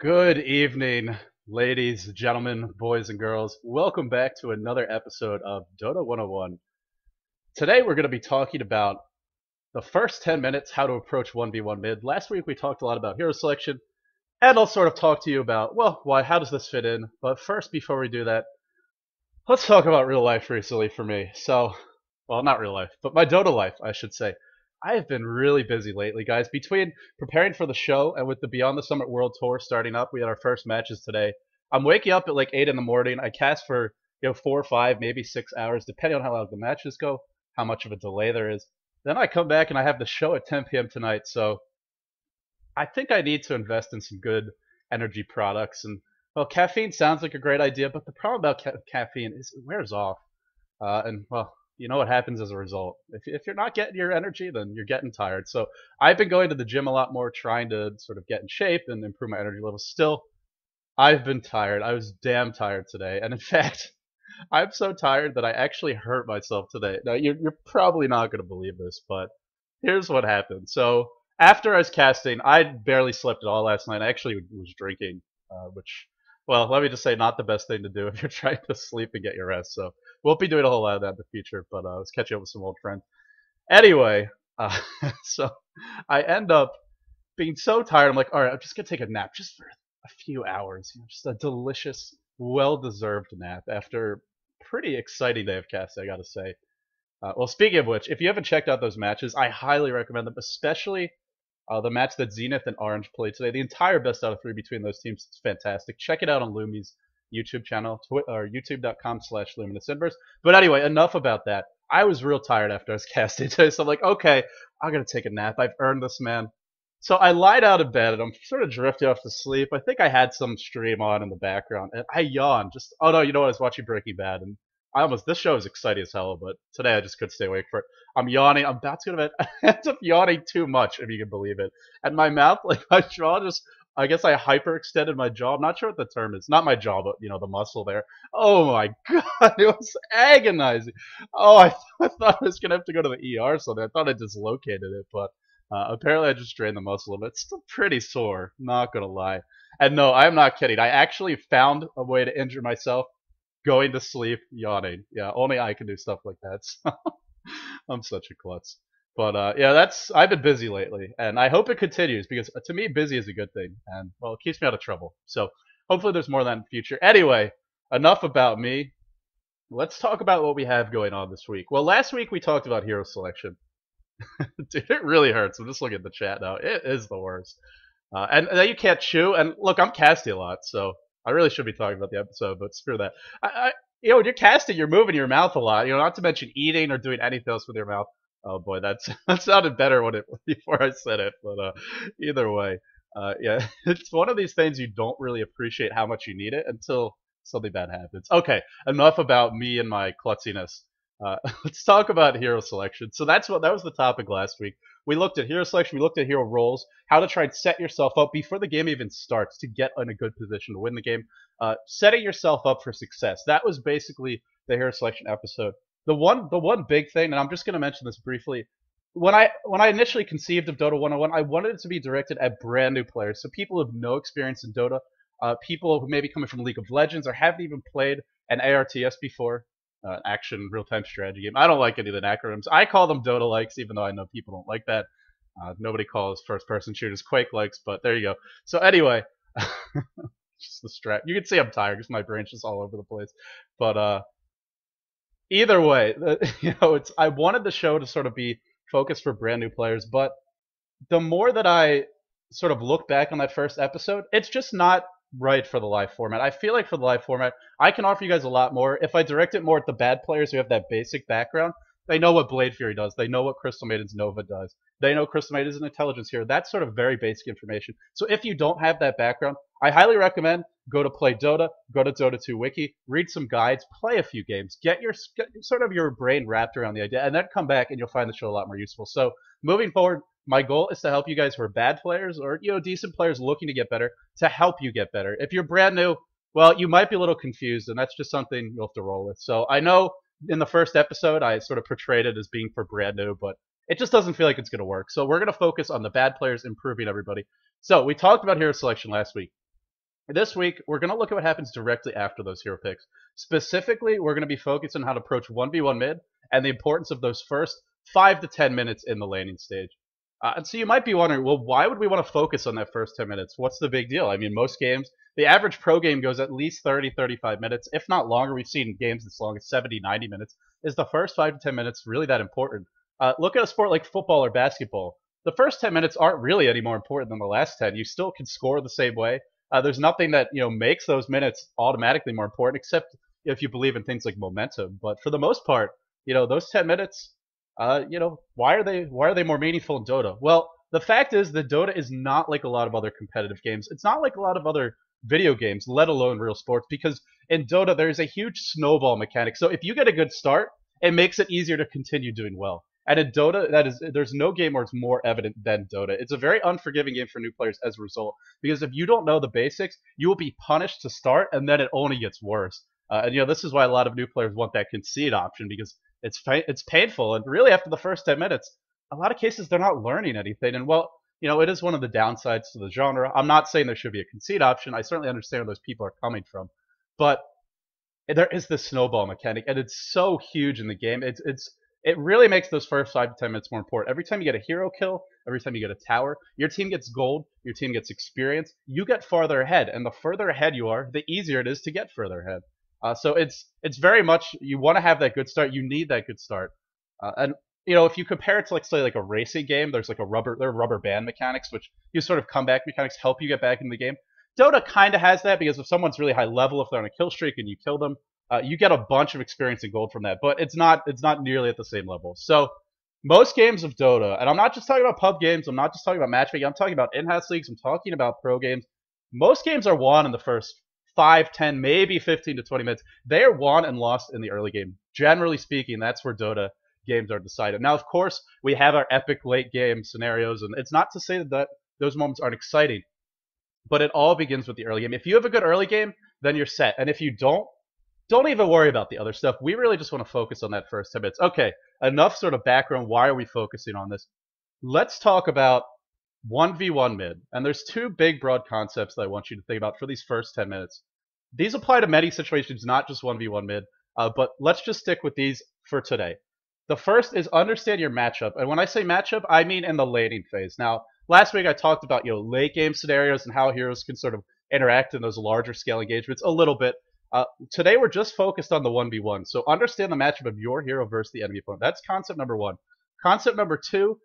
Good evening, ladies, gentlemen, boys, and girls. Welcome back to another episode of Dota 101. Today we're going to be talking about the first 10 minutes, how to approach 1v1 mid. Last week we talked a lot about hero selection, and I'll sort of talk to you about, well, how does this fit in? But first, before we do that, let's talk about real life recently for me. Well, not real life, but my Dota life, I should say. I have been really busy lately, guys. Between preparing for the show and with the Beyond the Summit World Tour starting up, we had our first matches today. I'm waking up at like 8 in the morning. I cast for 4 or 5, maybe 6 hours, depending on how long the matches go, how much of a delay there is. Then I come back and I have the show at 10 p.m. tonight. So I think I need to invest in some good energy products. And well, caffeine sounds like a great idea, but the problem about caffeine is it wears off. And well, you know what happens as a result. If you're not getting your energy, then you're getting tired. So I've been going to the gym a lot more, trying to sort of get in shape and improve my energy levels. Still, I've been tired. I was damn tired today. And in fact, I'm so tired that I actually hurt myself today. Now, you're probably not going to believe this, but here's what happened. So after I was casting, I barely slept at all last night. I actually was drinking, which, well, let me just say, not the best thing to do if you're trying to sleep and get your rest. So won't be doing a whole lot of that in the future, but I was catching up with some old friends. Anyway, so I end up being so tired. I'm like, all right, I'm just gonna take a nap just for a few hours. Just a delicious, well-deserved nap after a pretty exciting day of casting, I gotta say. Well, speaking of which, if you haven't checked out those matches, I highly recommend them, especially the match that Zenith and Orange played today. The entire best out of 3 between those teams is fantastic. Check it out on Lumi's YouTube channel, or youtube.com/luminousinverse. But anyway, enough about that. I was real tired after I was casting today, so I'm like, okay, I'm going to take a nap. I've earned this, man. So I lied out of bed, and I'm sort of drifting off to sleep. I think I had some stream on in the background, and I yawned. Oh no, you know what? I was watching Breaking Bad, and this show is exciting as hell, but today I just couldn't stay awake for it. I'm yawning. I'm about to go to bed. I end up yawning too much, if you can believe it. And my mouth, like my jaw just, I guess I hyperextended my jaw. I'm not sure what the term is. Not my jaw, but, the muscle there. Oh my God, it was agonizing. Oh, I thought I was going to have to go to the ER or something. I thought I dislocated it, but apparently I just strained the muscle a bit. It's still pretty sore, not going to lie. And no, I'm not kidding. I actually found a way to injure myself going to sleep, yawning. Yeah, only I can do stuff like that. So I'm such a klutz. But yeah, I've been busy lately, and I hope it continues because to me, busy is a good thing, and well, it keeps me out of trouble. So hopefully, there's more of that in the future. Anyway, enough about me. Let's talk about what we have going on this week. Well, last week we talked about hero selection. Dude, it really hurts. I'm just looking at the chat now. It is the worst. And now you can't chew. And look, I'm casting a lot, so I really should be talking about the episode, but screw that. When you're casting, you're moving your mouth a lot. Not to mention eating or doing anything else with your mouth. Oh boy, that sounded better before I said it. But either way, yeah, it's one of these things you don't really appreciate how much you need it until something bad happens. Okay, enough about me and my klutziness. Let's talk about hero selection. So that was the topic last week. We looked at hero selection, we looked at hero roles, how to try and set yourself up before the game even starts to get in a good position to win the game. Setting yourself up for success. That was basically the hero selection episode. The one big thing, and I'm just going to mention this briefly, when I initially conceived of Dota 101, I wanted it to be directed at brand new players, so people who have no experience in Dota, people who may be coming from League of Legends or haven't even played an ARTS before. Action real-time strategy game. I don't like any of the acronyms. I call them Dota-likes, even though I know people don't like that. Nobody calls first-person shooters Quake-likes, but there you go. So anyway, just the strat. You can see I'm tired because my brain's just all over the place. But either way, I wanted the show to sort of be focused for brand new players, but the more that I sort of look back on that first episode, it's just not right for the live format. I feel like for the live format, I can offer you guys a lot more. If I direct it more at the bad players who have that basic background, they know what Blade Fury does. They know what Crystal Maiden's Nova does. They know Crystal Maiden's an intelligence hero. That's sort of very basic information. So if you don't have that background, I highly recommend go to Play Dota, go to Dota 2 Wiki, read some guides, play a few games, get sort of your brain wrapped around the idea, and then come back and you'll find the show a lot more useful. So moving forward, my goal is to help you guys who are bad players or decent players looking to get better, to help you get better. If you're brand new, well, you might be a little confused, and that's just something you'll have to roll with. So I know in the first episode I sort of portrayed it as being for brand new, but it just doesn't feel like it's going to work. So we're going to focus on the bad players, improving everybody. So we talked about hero selection last week. This week, we're going to look at what happens directly after those hero picks. Specifically, we're going to be focused on how to approach 1v1 mid and the importance of those first 5 to 10 minutes in the laning stage. And so you might be wondering, well, why would we want to focus on that first 10 minutes? What's the big deal? I mean, most games, the average pro game goes at least 30, 35 minutes, if not longer. We've seen games as long as 70, 90 minutes. Is the first 5 to 10 minutes really that important? Look at a sport like football or basketball. The first 10 minutes aren't really any more important than the last 10. You still can score the same way. There's nothing that makes those minutes automatically more important, except if you believe in things like momentum. But for the most part, those 10 minutes, why are they more meaningful in Dota? Well, the fact is that Dota is not like a lot of other competitive games. It's not like a lot of other video games, let alone real sports, because in Dota there's a huge snowball mechanic. So if you get a good start, it makes it easier to continue doing well. And in Dota, there's no game where it's more evident than Dota. It's a very unforgiving game for new players as a result, because if you don't know the basics, you will be punished to start, and then it only gets worse. And this is why a lot of new players want that concede option, because it's painful, and really after the first 10 minutes, a lot of cases they're not learning anything. And well, it is one of the downsides to the genre. I'm not saying there should be a concede option. I certainly understand where those people are coming from, but there is this snowball mechanic, and it's so huge in the game. It really makes those first 5 to 10 minutes more important. Every time you get a hero kill, every time you get a tower, your team gets gold, your team gets experience, you get farther ahead. And the further ahead you are, the easier it is to get further ahead. So it's very much, you want to have that good start, you need that good start. And if you compare it to say like a racing game, there are rubber band mechanics, which you sort of comeback mechanics help you get back in the game. Dota kind of has that, because if someone's really high level, if they're on a kill streak and you kill them, you get a bunch of experience and gold from that, but it's not nearly at the same level. So most games of Dota, and I'm not just talking about pub games, I'm not just talking about matchmaking, I'm talking about in-house leagues, I'm talking about pro games. Most games are won in the first 5, 10, maybe 15 to 20 minutes. They are won and lost in the early game. Generally speaking, that's where Dota games are decided. Now, of course, we have our epic late game scenarios, and it's not to say that those moments aren't exciting, but it all begins with the early game. If you have a good early game, then you're set. And if you don't even worry about the other stuff. We really just want to focus on that first 10 minutes. Okay, enough sort of background. Why are we focusing on this? Let's talk about 1v1 mid. And there's two big broad concepts that I want you to think about for these first 10 minutes. These apply to many situations, not just 1v1 mid, but let's just stick with these for today. The first is understand your matchup. And when I say matchup, I mean in the laning phase. Now, last week I talked about late game scenarios and how heroes can sort of interact in those larger scale engagements a little bit. Today we're just focused on the 1v1, so understand the matchup of your hero versus the enemy opponent. That's concept number 1. Concept number 2,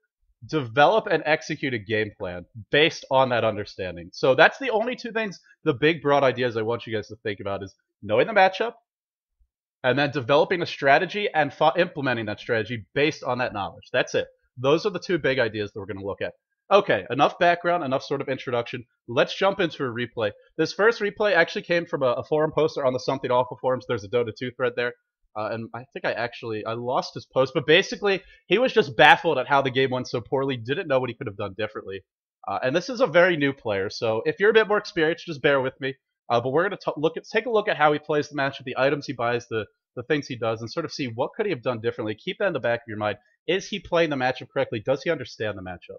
develop and execute a game plan based on that understanding. So that's the only two things, the big broad ideas I want you guys to think about is knowing the matchup, and then developing a strategy and implementing that strategy based on that knowledge. That's it. Those are the two big ideas that we're going to look at. Okay, enough background, enough sort of introduction. Let's jump into a replay. This first replay actually came from a forum poster on the Something Awful forums. There's a Dota 2 thread there. And I think I lost his post. But basically, he was just baffled at how the game went so poorly, didn't know what he could have done differently. And this is a very new player, so if you're a bit more experienced, just bear with me. But we're going to take a look at how he plays the matchup, the items he buys, the things he does, and sort of see what could he have done differently. Keep that in the back of your mind. Is he playing the matchup correctly? Does he understand the matchup?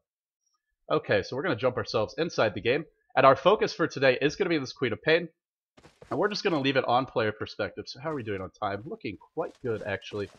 Okay, so we're going to jump ourselves inside the game, and our focus for today is going to be this Queen of Pain, and we're just going to leave it on player perspective. So how are we doing on time? Looking quite good, actually.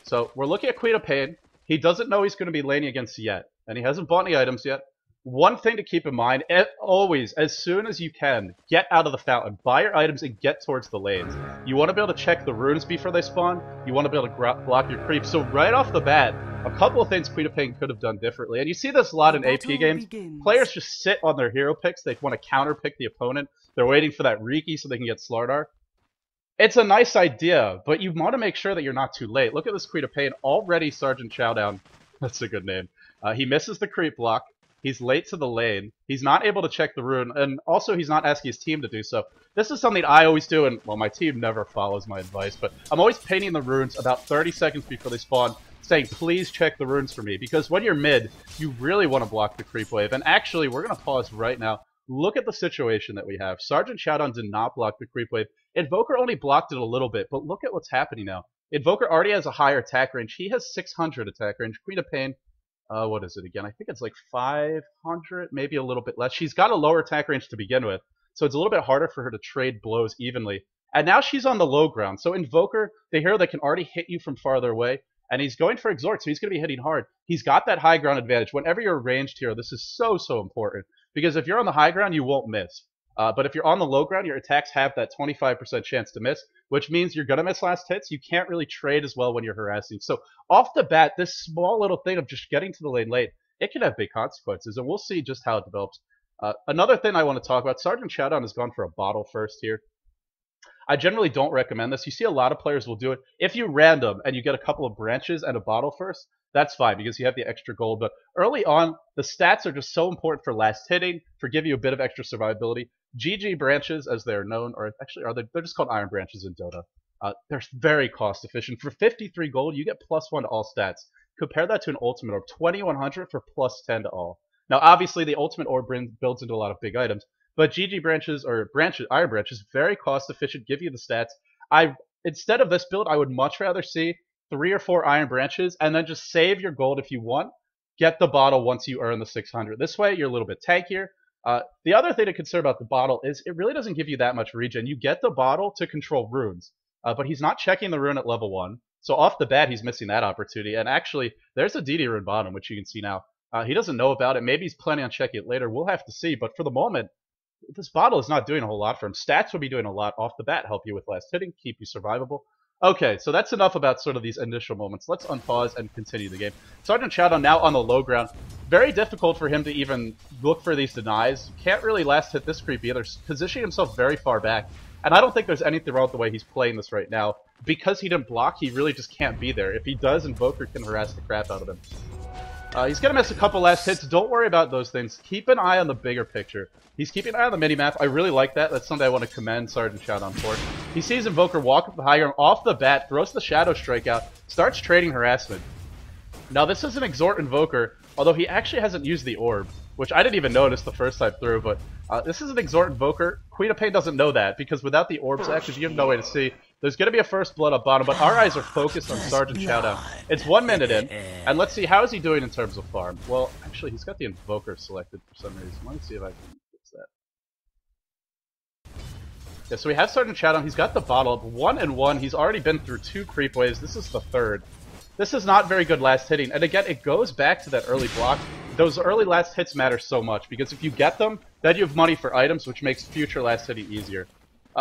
So we're looking at Queen of Pain. He doesn't know he's going to be laning against yet, and he hasn't bought any items yet. One thing to keep in mind, always, as soon as you can, get out of the fountain, buy your items, and get towards the lanes. You want to be able to check the runes before they spawn. You want to be able to block your creep. So right off the bat, a couple of things Queen of Pain could have done differently. And you see this a lot in AP games. Players just sit on their hero picks. They want to counter-pick the opponent. They're waiting for that Riki so they can get Slardar. It's a nice idea, but you want to make sure that you're not too late. Look at this Queen of Pain. Already Sergeant Chowdown. That's a good name. He misses the creep block. He's late to the lane. He's not able to check the rune, and also he's not asking his team to do so. This is something I always do, and, well, my team never follows my advice, but I'm always painting the runes about 30 seconds before they spawn, saying, please check the runes for me, because when you're mid, you really want to block the creep wave. And actually, we're going to pause right now. Look at the situation that we have. Sergeant Showdown did not block the creep wave. Invoker only blocked it a little bit, but look at what's happening now. Invoker already has a higher attack range. He has 600 attack range. Queen of Pain, what is it again? I think it's like 500, maybe a little bit less. She's got a lower attack range to begin with. so it's a little bit harder for her to trade blows evenly. And now she's on the low ground. So Invoker, the hero that can already hit you from farther away, and he's going for Exhort, so he's going to be hitting hard. He's got that high ground advantage. Whenever you're a ranged hero, this is so, so important. Because if you're on the high ground, you won't miss. But if you're on the low ground, your attacks have that 25% chance to miss, which means you're going to miss last hits. You can't really trade as well when you're harassing. So off the bat, this small little thing of just getting to the lane late, it can have big consequences, and we'll see just how it develops. Another thing I want to talk about, Sergeant Showdown has gone for a bottle first here. I generally don't recommend this. You see a lot of players will do it. If you random and you get a couple of branches and a bottle first, that's fine because you have the extra gold. But early on, the stats are just so important for last hitting, for giving you a bit of extra survivability. GG branches, as they're known, or actually they're just called iron branches in Dota. They're very cost efficient. For 53 gold, you get +1 to all stats. Compare that to an ultimate orb, 2100 for +10 to all. Now, obviously, the ultimate orb builds into a lot of big items, but GG branches or iron branches, very cost efficient, give you the stats. Instead of this build, I would much rather see 3 or 4 iron branches and then just save your gold if you want. Get the bottle once you earn the 600. This way, you're a little bit tankier. The other thing to consider about the bottle is it really doesn't give you that much regen. You get the bottle to control runes, but he's not checking the rune at level 1. So off the bat, he's missing that opportunity. And actually, there's a DD rune bottom, which you can see now. He doesn't know about it. Maybe he's planning on checking it later. We'll have to see. But for the moment, this bottle is not doing a whole lot for him. Stats will be doing a lot off the bat, help you with last hitting, keep you survivable. Okay, so that's enough about sort of these initial moments. Let's unpause and continue the game. Sergeant Showdown now on the low ground. Very difficult for him to even look for these denies. Can't really last hit this creep either, positioning himself very far back. And I don't think there's anything wrong with the way he's playing this right now. Because he didn't block, he really just can't be there. If he does, Invoker can harass the crap out of him. He's going to miss a couple last hits. Don't worry about those things. Keep an eye on the bigger picture. He's keeping an eye on the minimap. I really like that. That's something I want to commend Sergeant Showdown for. He sees Invoker walk up the high ground off the bat, throws the Shadow Strike out, starts trading harassment. Now, this is an Exhort Invoker, although he actually hasn't used the orb, which I didn't even notice the first time through, but this is an Exhort Invoker. Queen of Pain doesn't know that, because without the orbs active, you have no way to see. There's going to be a first blood up bottom, but our eyes are focused on Sergeant Showdown. It's 1 minute in, and let's see, how is he doing in terms of farm? Well, actually, he's got the Invoker selected for some reason. Let me see if I can fix that. Yeah, so we have Sergeant Showdown. He's got the bottle up 1 and 1. He's already been through 2 creep waves. This is the 3rd. This is not very good last hitting, and again, it goes back to that early block. Those early last hits matter so much, because if you get them, then you have money for items, which makes future last hitting easier.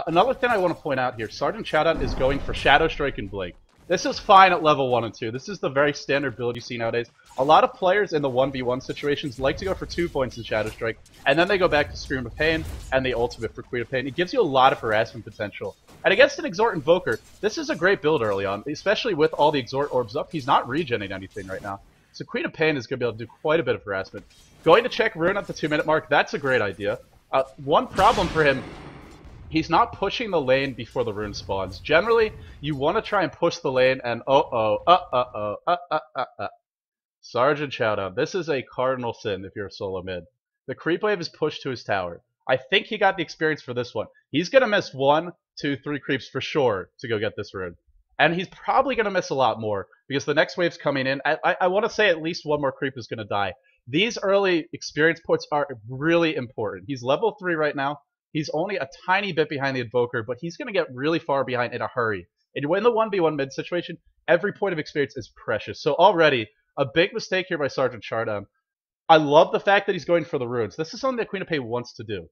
Another thing I want to point out here, Sergeant Showdown is going for Shadow Strike and Blink. This is fine at level 1 and 2. This is the very standard build you see nowadays. A lot of players in the 1v1 situations like to go for 2 points in Shadow Strike, and then they go back to Scream of Pain and the ultimate for Queen of Pain. It gives you a lot of harassment potential. And against an Exhort Invoker, this is a great build early on, especially with all the Exhort orbs up. He's not regenerating anything right now. So Queen of Pain is going to be able to do quite a bit of harassment. Going to check Rune at the 2-minute mark, that's a great idea. One problem for him, he's not pushing the lane before the rune spawns. Generally, you want to try and push the lane, and Sergeant Showdown, this is a cardinal sin if you're a solo mid. The creep wave is pushed to his tower. I think he got the experience for this one. He's going to miss 1, 2, 3 creeps for sure to go get this rune. And he's probably going to miss a lot more, because the next wave's coming in. I want to say at least 1 more creep is going to die. These early experience points are really important. He's level 3 right now. He's only a tiny bit behind the Invoker, but he's going to get really far behind in a hurry. And when the 1v1 mid situation, every point of experience is precious. So already, a big mistake here by Sergeant Showdown. I love the fact that he's going for the runes. This is something that Queen of Pain wants to do.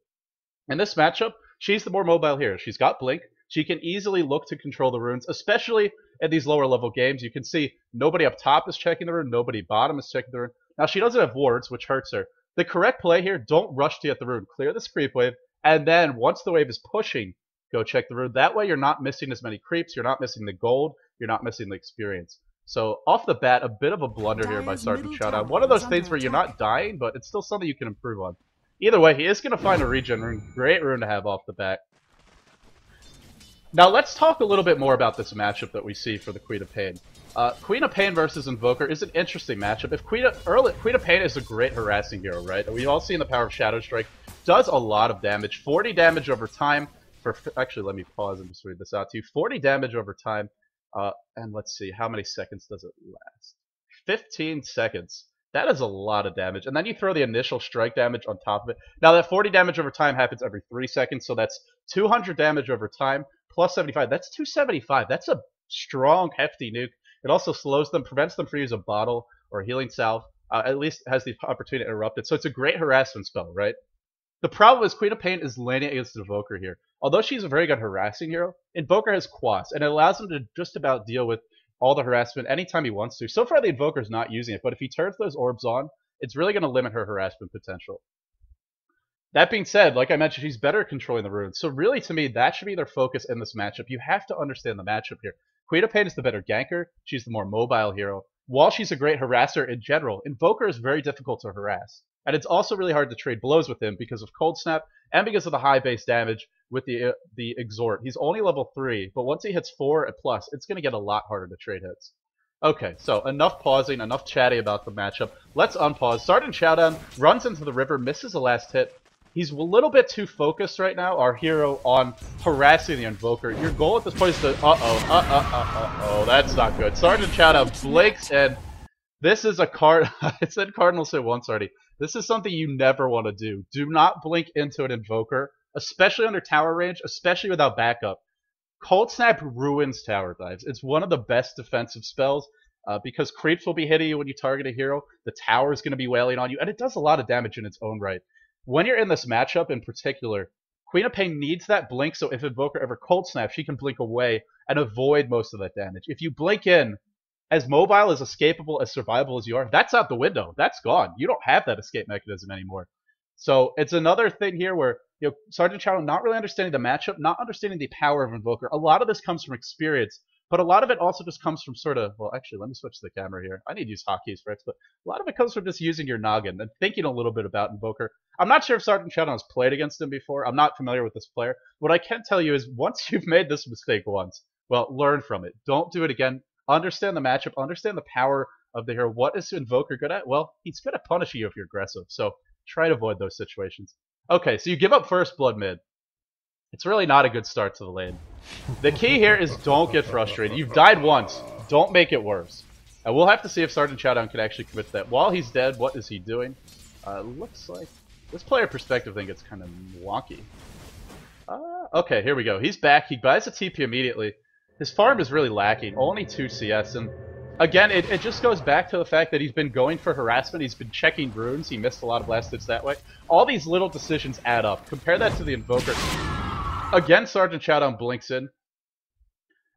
In this matchup, she's the more mobile hero. She's got Blink. She can easily look to control the runes, especially at these lower level games. You can see nobody up top is checking the rune, nobody bottom is checking the rune. Now, she doesn't have wards, which hurts her. The correct play here, don't rush to get the rune. Clear this creep wave, and then once the wave is pushing, go check the rune. That way you're not missing as many creeps, you're not missing the gold, you're not missing the experience. So off the bat, a bit of a blunder here by Sergeant Showdown. One of those things where you're not dying, but it's still something you can improve on. Either way, he is going to find a regen rune. Great rune to have off the bat. Now let's talk a little bit more about this matchup that we see for the Queen of Pain. Queen of Pain versus Invoker is an interesting matchup. If Queen of Pain is a great harassing hero, right? We've all seen the power of Shadow Strike. Does a lot of damage. 40 damage over time. Actually, let me pause and just read this out to you. 40 damage over time. And let's see, how many seconds does it last? 15 seconds. That is a lot of damage. And then you throw the initial strike damage on top of it. Now, that 40 damage over time happens every 3 seconds, so that's 200 damage over time, plus 75. That's 275. That's a strong, hefty nuke. It also slows them, prevents them from using a bottle or a healing salve. At least has the opportunity to interrupt it. So it's a great harassment spell, right? The problem is Queen of Pain is landing against Invoker here. Although she's a very good harassing hero, Invoker has Quas, and it allows him to just about deal with all the harassment anytime he wants to. So far, the Invoker's not using it, but if he turns those orbs on, it's really going to limit her harassment potential. That being said, like I mentioned, she's better at controlling the runes. So really, to me, that should be their focus in this matchup. You have to understand the matchup here. Queen of Pain is the better ganker. She's the more mobile hero. While she's a great harasser in general, Invoker is very difficult to harass. And it's also really hard to trade blows with him because of Cold Snap and because of the high base damage with the Exhort. He's only level 3, but once he hits 4 and plus, it's going to get a lot harder to trade hits. Okay, so enough pausing, enough chatting about the matchup. Let's unpause. Sergeant Showdown runs into the river, misses the last hit. He's a little bit too focused right now, our hero, on harassing the Invoker. Your goal at this point is to... that's not good. Sergeant Showdown blinks, and this is a card... It said Cardinal Sin once already. This is something you never want to do. Do not blink into an Invoker, especially under tower range, especially without backup. Cold Snap ruins tower dives. It's one of the best defensive spells because creeps will be hitting you when you target a hero. The tower is going to be wailing on you, and it does a lot of damage in its own right. When you're in this matchup in particular, Queen of Pain needs that blink, so if Invoker ever Cold Snap, she can blink away and avoid most of that damage. If you blink in, as mobile, as escapable, as survivable as you are, that's out the window. That's gone. You don't have that escape mechanism anymore. So it's another thing here where Sergeant Shadow not really understanding the matchup, not understanding the power of Invoker. A lot of this comes from experience, but a lot of it also just comes from sort of, well, actually, let me switch the camera here. I need to use hotkeys for it, but a lot of it comes from just using your noggin and thinking a little bit about Invoker. I'm not sure if Sergeant Shadow has played against him before. I'm not familiar with this player. What I can tell you is once you've made this mistake once, well, learn from it. Don't do it again. Understand the matchup. Understand the power of the hero. What is Invoker good at? Well, he's good at punishing you if you're aggressive. So try to avoid those situations. Okay, so you give up first blood mid. It's really not a good start to the lane. The key here is don't get frustrated. You've died once. Don't make it worse. And we'll have to see if Sergeant Showdown can actually commit to that. While he's dead, what is he doing? Looks like this player perspective thing gets kind of wonky. Okay, here we go. He's back. He buys a TP immediately. His farm is really lacking. Only 2 CS. And again, it just goes back to the fact that he's been going for harassment. He's been checking runes. He missed a lot of last hits that way. All these little decisions add up. Compare that to the Invoker. Again, Sergeant Showdown blinks in.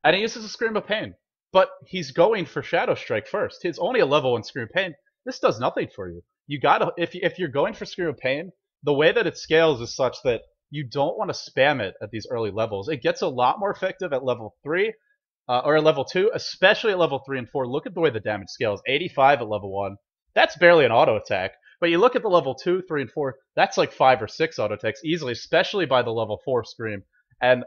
And he uses a Scream of Pain. But he's going for Shadow Strike first. It's only a level 1 Scream of Pain. This does nothing for you. You gotta, if you're going for Scream of Pain, the way that it scales is such that you don't want to spam it at these early levels. It gets a lot more effective at level 3, or at level 2, especially at level 3 and 4. Look at the way the damage scales. 85 at level 1. That's barely an auto attack. But you look at the level 2, 3, and 4, that's like 5 or 6 auto attacks easily, especially by the level 4 Scream. And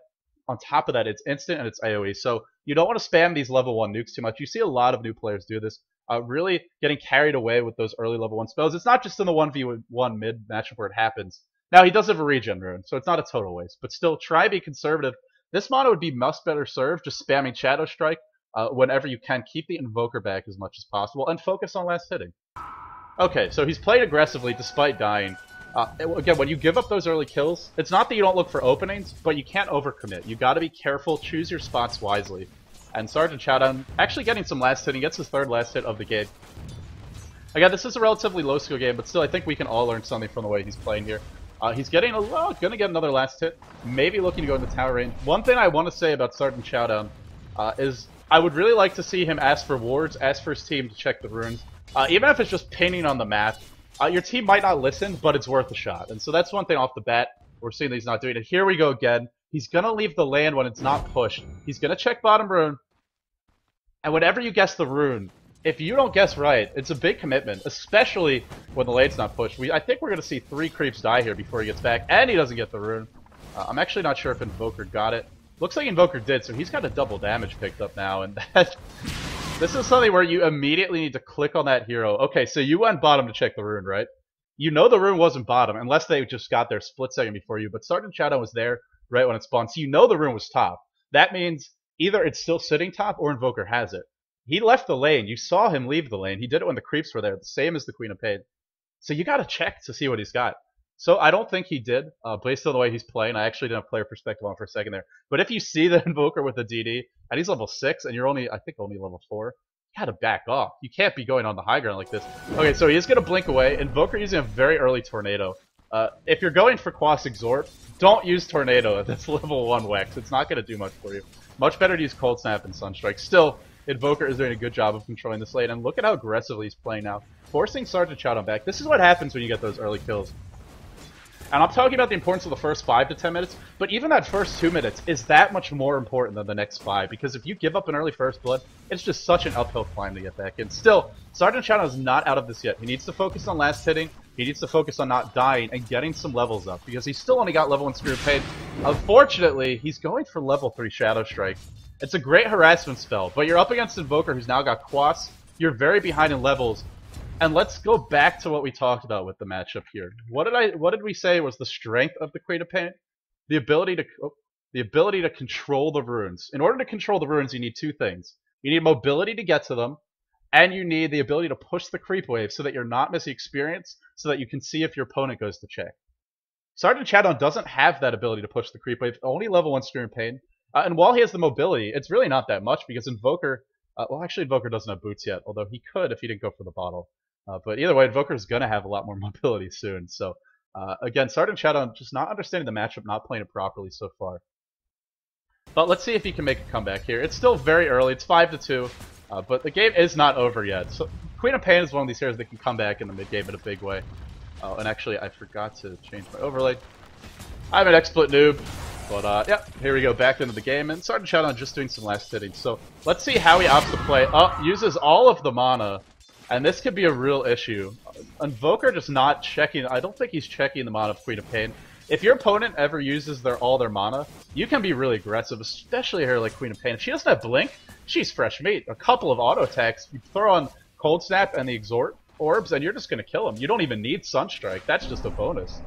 on top of that, it's instant and it's AoE. So you don't want to spam these level 1 nukes too much. You see a lot of new players do this. Really getting carried away with those early level 1 spells. It's not just in the 1v1 mid matchup where it happens. Now, he does have a regen rune, so it's not a total waste. But still, try to be conservative. This mono would be much better served just spamming Shadow Strike whenever you can. Keep the Invoker back as much as possible and focus on last hitting. Okay, so he's played aggressively despite dying. Again, when you give up those early kills, it's not that you don't look for openings, but you can't overcommit. You got to be careful, choose your spots wisely. And Sergeant Showdown actually getting some last hit. He gets his 3rd last hit of the game. Again, this is a relatively low skill game, but still I think we can all learn something from the way he's playing here. He's getting gonna get another last hit, maybe looking to go into tower range. One thing I want to say about Sergeant Showdown is I would really like to see him ask for wards, ask for his team to check the runes. Even if it's just pinning on the map, your team might not listen, but it's worth a shot. And so that's one thing off the bat we're seeing that he's not doing it. Here we go again. He's gonna leave the land when it's not pushed. He's gonna check bottom rune, and whenever you guess the rune, if you don't guess right, it's a big commitment, especially when the lane's not pushed. I think we're going to see 3 creeps die here before he gets back, and he doesn't get the rune. I'm actually not sure if Invoker got it. Looks like Invoker did, so he's got a double damage picked up now, and this is something where you immediately need to click on that hero. Okay, so you went bottom to check the rune, right? You know the rune wasn't bottom, unless they just got there a split second before you, but Sergeant Shadow was there right when it spawned, so you know the rune was top. That means either it's still sitting top or Invoker has it. he left the lane. You saw him leave the lane. He did it when the creeps were there, the same as the Queen of Pain. So you got to check to see what he's got. So I don't think he did, based on the way he's playing. I actually didn't have player perspective on for a second there. But if you see the Invoker with the DD, and he's level 6, and you're only, I think, only level 4, you gotta back off. You can't be going on the high ground like this. Okay, so he is gonna blink away. Invoker using a very early Tornado. If you're going for Quas Exhort, don't use Tornado at this level 1 Wex. It's not gonna do much for you. Much better to use Cold Snap and Sunstrike. Still, Invoker is doing a good job of controlling this lane, and look at how aggressively he's playing now. Forcing Sergeant Chowdown back. This is what happens when you get those early kills. And I'm talking about the importance of the first 5 to 10 minutes, but even that first 2 minutes is that much more important than the next 5, because if you give up an early first blood, it's just such an uphill climb to get back in. Still, Sergeant Chowdown is not out of this yet. He needs to focus on last hitting, he needs to focus on not dying, and getting some levels up, because he's still only got level 1 Screw Pain. Unfortunately, he's going for level 3 Shadow Strike. It's a great harassment spell, but you're up against Invoker who's now got Quas, you're very behind in levels. And let's go back to what we talked about with the matchup here. What did we say was the strength of the Queen of Pain? The ability to control the runes. In order to control the runes, you need 2 things. You need mobility to get to them, and you need the ability to push the creep wave so that you're not missing experience, so that you can see if your opponent goes to check. Sergeant Chowdown doesn't have that ability to push the creep wave, only level 1 Scream Pain. And while he has the mobility, it's really not that much, because Invoker, well actually Invoker doesn't have boots yet, although he could if he didn't go for the bottle. But either way, Invoker's going to have a lot more mobility soon. So, again, Sergeant Chowdown just not understanding the matchup, not playing it properly so far. But let's see if he can make a comeback here. It's still very early. It's 5-2, but the game is not over yet. So, Queen of Pain is one of these heroes that can come back in the mid-game in a big way. And actually, I forgot to change my overlay. I'm an XSplit noob. But, yep, here we go, back into the game. And Sergeant Chowdown just doing some last hitting. So, let's see how he opts to play. Oh, uses all of the mana. And this could be a real issue. Invoker just not checking. I don't think he's checking the mana of Queen of Pain. If your opponent ever uses all their mana, you can be really aggressive, especially here like Queen of Pain. If she doesn't have Blink, she's fresh meat. A couple of auto attacks, you throw on Cold Snap and the Exhort orbs, and you're just going to kill him. You don't even need Sunstrike. That's just a bonus.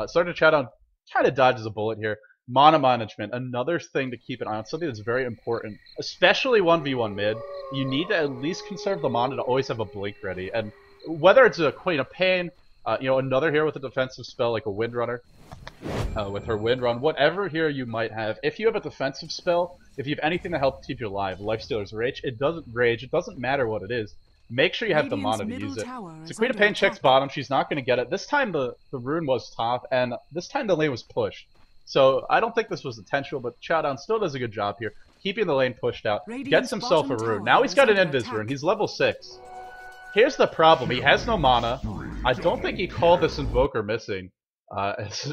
Sergeant Chowdown kind of dodges a bullet here. Mana management, another thing to keep an eye on, something that's very important, especially 1v1 mid. You need to at least conserve the mana to always have a blink ready, and whether it's a Queen of Pain, another hero with a defensive spell like a Windrunner, with her Windrun, whatever hero you might have, if you have a defensive spell, if you have anything to help keep you alive, Lifestealer's Rage, it doesn't matter what it is. Make sure you have the mana to use it. So Queen of Pain checks bottom, she's not going to get it. This time the rune was top, and this time the lane was pushed. So I don't think this was intentional, but Chowdown still does a good job here, keeping the lane pushed out, gets himself a rune. Now he's got an Invis rune, he's level 6. Here's the problem, he has no mana. I don't think he called this Invoker missing.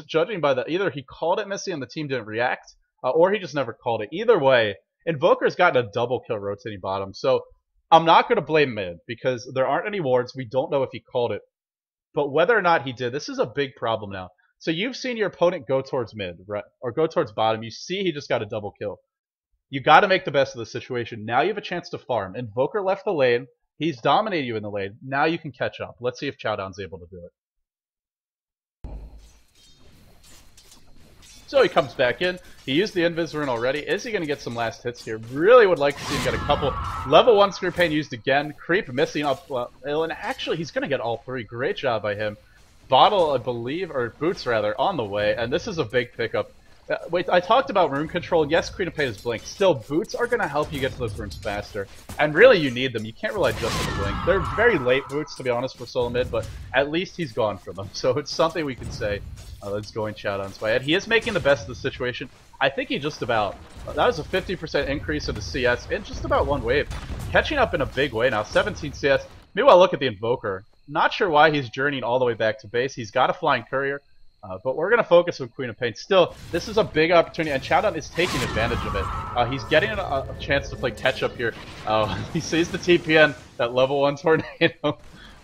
Judging by that, either he called it missing and the team didn't react, or he just never called it. Either way, Invoker's gotten a double kill rotating bottom, so I'm not going to blame mid, because there aren't any wards, we don't know if he called it. But whether or not he did, this is a big problem now. So you've seen your opponent go towards mid, right, or go towards bottom. You see he just got a double kill. You got to make the best of the situation. Now you have a chance to farm. Invoker left the lane. He's dominated you in the lane. Now you can catch up. Let's see if Chowdown's able to do it. So he comes back in. He used the Invis rune already. Is he going to get some last hits here? Really would like to see him get a couple. Level 1 Scream Pain used again. Creep missing up. And actually, he's going to get all 3. Great job by him. Bottle, I believe, or Boots rather, on the way, and this is a big pickup. Wait, I talked about rune control. Yes, Queen of Pain is Blink. Still, Boots are going to help you get to those runes faster. And really, you need them. You can't rely just on the Blink. They're very late Boots, to be honest, for solo mid, but at least he's gone for them. So it's something we can say. Let's go in Chowdown's way. And he is making the best of the situation. I think he just about... that was a 50% increase in the CS in just about one wave. Catching up in a big way now. 17 CS. Meanwhile, look at the Invoker. Not sure why he's journeying all the way back to base. He's got a Flying Courier, but we're going to focus on Queen of Pain. Still, this is a big opportunity, and Chowdown is taking advantage of it. He's getting a chance to play catch-up here. He sees the TPN, that level 1 Tornado.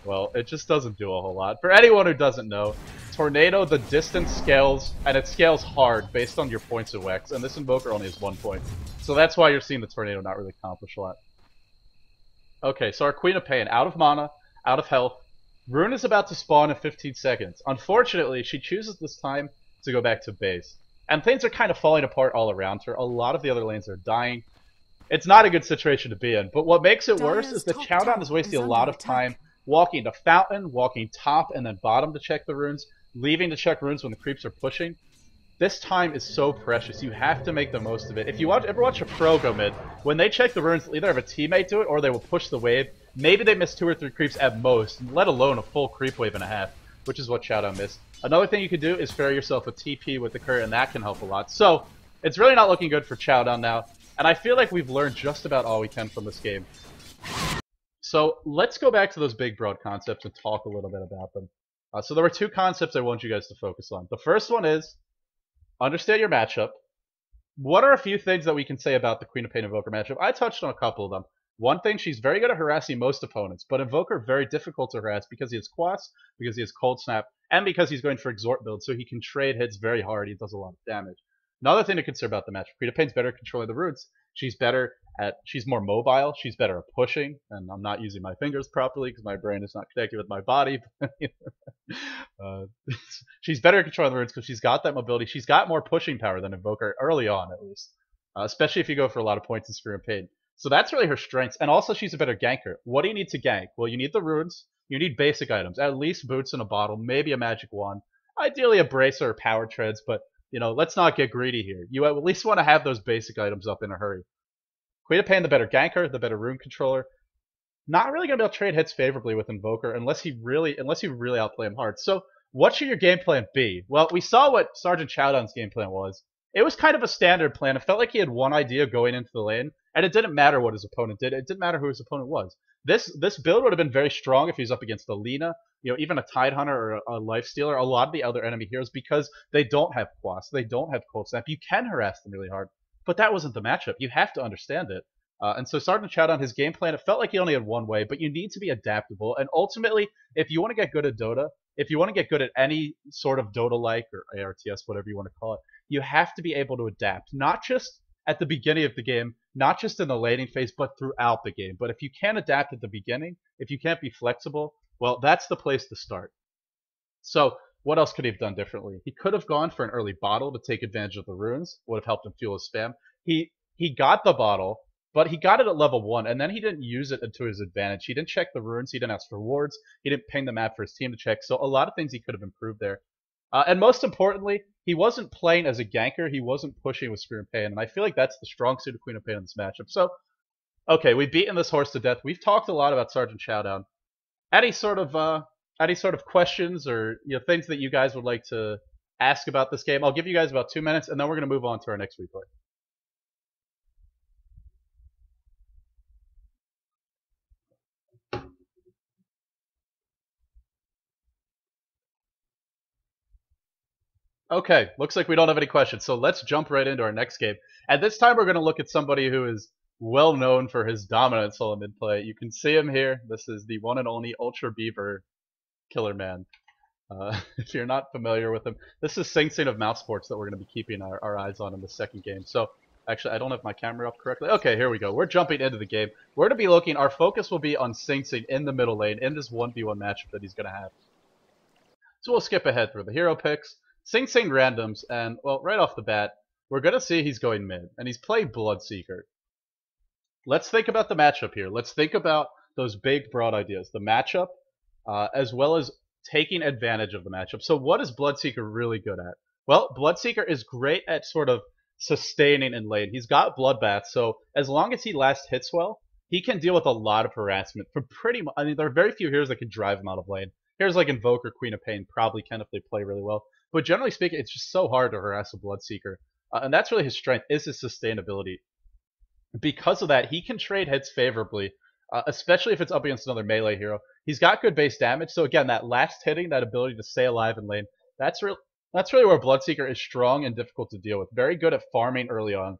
Well, it just doesn't do a whole lot. For anyone who doesn't know, Tornado, the distance scales, and it scales hard based on your points of Wex, and this Invoker only has 1 point. So that's why you're seeing the Tornado not really accomplish a lot. Okay, so our Queen of Pain, out of mana, out of health. Rune is about to spawn in 15 seconds. Unfortunately, she chooses this time to go back to base. And things are kind of falling apart all around her. A lot of the other lanes are dying. it's not a good situation to be in. But what makes it worse Dire's is that top Chowdown tower is wasting is a lot under of time attack. walking to Fountain, walking top and then bottom to check the runes, leaving to check runes when the creeps are pushing. This time is so precious. You have to make the most of it. If you ever watch a pro go mid, when they check the runes, they'll either have a teammate do it or they will push the wave. Maybe they miss 2 or 3 creeps at most, let alone a full creep wave and a half, which is what Chowdown missed. Another thing you can do is ferry yourself a TP with the current, and that can help a lot. So, it's really not looking good for Chowdown now, and I feel like we've learned just about all we can from this game. So, let's go back to those big broad concepts and talk a little bit about them. So there were 2 concepts I want you guys to focus on. The first one is, understand your matchup. What are a few things that we can say about the Queen of Pain Invoker matchup? I touched on a couple of them. One thing, she's very good at harassing most opponents, but Invoker very difficult to harass because he has Quas, because he has Cold Snap, and because he's going for Exhort build, so he can trade hits very hard. He does a lot of damage. Another thing to consider about the matchup, Queen of Pain's better at controlling the roots. She's more mobile. She's better at pushing, and I'm not using my fingers properly because my brain is not connected with my body. She's better at controlling the roots because she's got that mobility. She's got more pushing power than Invoker early on, at least, especially if you go for a lot of points in Spear and Pain. So that's really her strengths, and also she's a better ganker. What do you need to gank? Well, you need the runes, you need basic items, at least boots in a bottle, maybe a magic wand, ideally a bracer or power treads, but let's not get greedy here. You at least want to have those basic items up in a hurry. Queen of Pain, the better ganker, the better rune controller. Not really going to be able to trade hits favorably with Invoker unless you really outplay him hard. So what should your game plan be? Well, we saw what Sergeant Chowdown's game plan was. It was kind of a standard plan. It felt like he had one idea going into the lane, and it didn't matter what his opponent did. It didn't matter who his opponent was. This build would have been very strong if he was up against a Lina, even a Tidehunter or a Lifestealer, a lot of the other enemy heroes, because they don't have Quas, they don't have Cold Snap. You can harass them really hard, but that wasn't the matchup. You have to understand it. And so Sergeant Chowdown, his game plan, it felt like he only had one way, but you need to be adaptable. And ultimately, if you want to get good at Dota, if you want to get good at any sort of Dota-like or ARTS, whatever you want to call it, you have to be able to adapt, not just at the beginning of the game, not just in the laning phase, but throughout the game. But if you can't adapt at the beginning, if you can't be flexible, well, that's the place to start. So what else could he have done differently? He could have gone for an early bottle to take advantage of the runes, would have helped him fuel his spam. He got the bottle, but he got it at level 1, and then he didn't use it to his advantage. He didn't check the runes, he didn't ask for wards, he didn't ping the map for his team to check, so a lot of things he could have improved there. And most importantly, he wasn't playing as a ganker, he wasn't pushing with Spear and Pain, and I feel like that's the strong suit of Queen of Pain in this matchup. So, okay, we've beaten this horse to death. We've talked a lot about Sergeant Chowdown. Any sort of questions or things that you guys would like to ask about this game? I'll give you guys about 2 minutes, and then we're going to move on to our next replay. Okay, looks like we don't have any questions, so let's jump right into our next game. And this time we're going to look at somebody who is well known for his dominant solo mid play. You can see him here. This is the one and only Ultra Beaver Killer Man. If you're not familiar with him, this is Sing Sing of Mouse Sports that we're going to be keeping our eyes on in the second game. So, actually, I don't have my camera up correctly. Okay, here we go. We're jumping into the game. We're going to be looking, our focus will be on Sing Sing in the middle lane in this 1v1 matchup that he's going to have. So we'll skip ahead through the hero picks. Sing Sing randoms, and, well, right off the bat, we're going to see he's going mid, and he's playing Bloodseeker. Let's think about the matchup here. Let's think about those big, broad ideas. The matchup, as well as taking advantage of the matchup. So what is Bloodseeker really good at? Well, Bloodseeker is great at sort of sustaining in lane. He's got Bloodbath, so as long as he last hits well, he can deal with a lot of harassment. For pretty much, I mean, there are very few heroes that can drive him out of lane. Heroes like Invoker, Queen of Pain probably can if they play really well. But generally speaking, it's just so hard to harass a Bloodseeker. And that's really his strength, is his sustainability. Because of that, he can trade hits favorably, especially if it's up against another melee hero. He's got good base damage, so again, that last hitting, that ability to stay alive in lane, that's really where Bloodseeker is strong and difficult to deal with. Very good at farming early on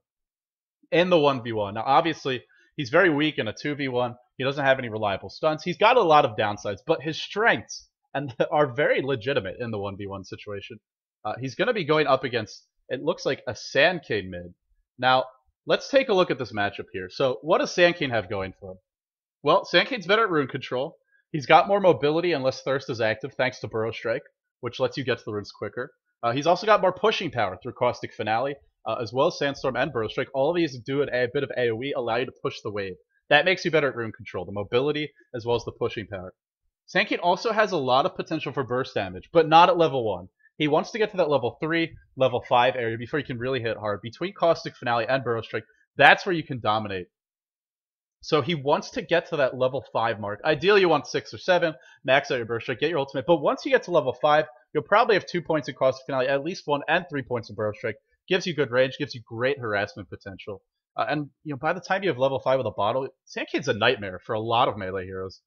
in the 1v1. Now, obviously, he's very weak in a 2v1. He doesn't have any reliable stunts. He's got a lot of downsides, but his strengths are very legitimate in the 1v1 situation. He's going to be going up against, it looks like, a Sand King mid. Now, let's take a look at this matchup here. So, what does Sand King have going for him? Well, Sand King's better at rune control. He's got more mobility unless Thirst is active, thanks to Burrow Strike, which lets you get to the runes quicker. He's also got more pushing power through Caustic Finale. as well as Sandstorm and Burrow Strike. All of these do a bit of AoE, allow you to push the wave. That makes you better at rune control, the mobility as well as the pushing power. Sand King also has a lot of potential for burst damage, but not at level 1. He wants to get to that level 3, level 5 area before he can really hit hard. Between Caustic Finale and Burrow Strike, that's where you can dominate. So he wants to get to that level 5 mark. Ideally, you want 6 or 7, max out your Burrow Strike, get your ultimate. But once you get to level 5, you'll probably have 2 points in Caustic Finale, at least 1 and 3 points in Burrow Strike. Gives you good range, gives you great harassment potential. And by the time you have level 5 with a bottle, Sand King's a nightmare for a lot of melee heroes.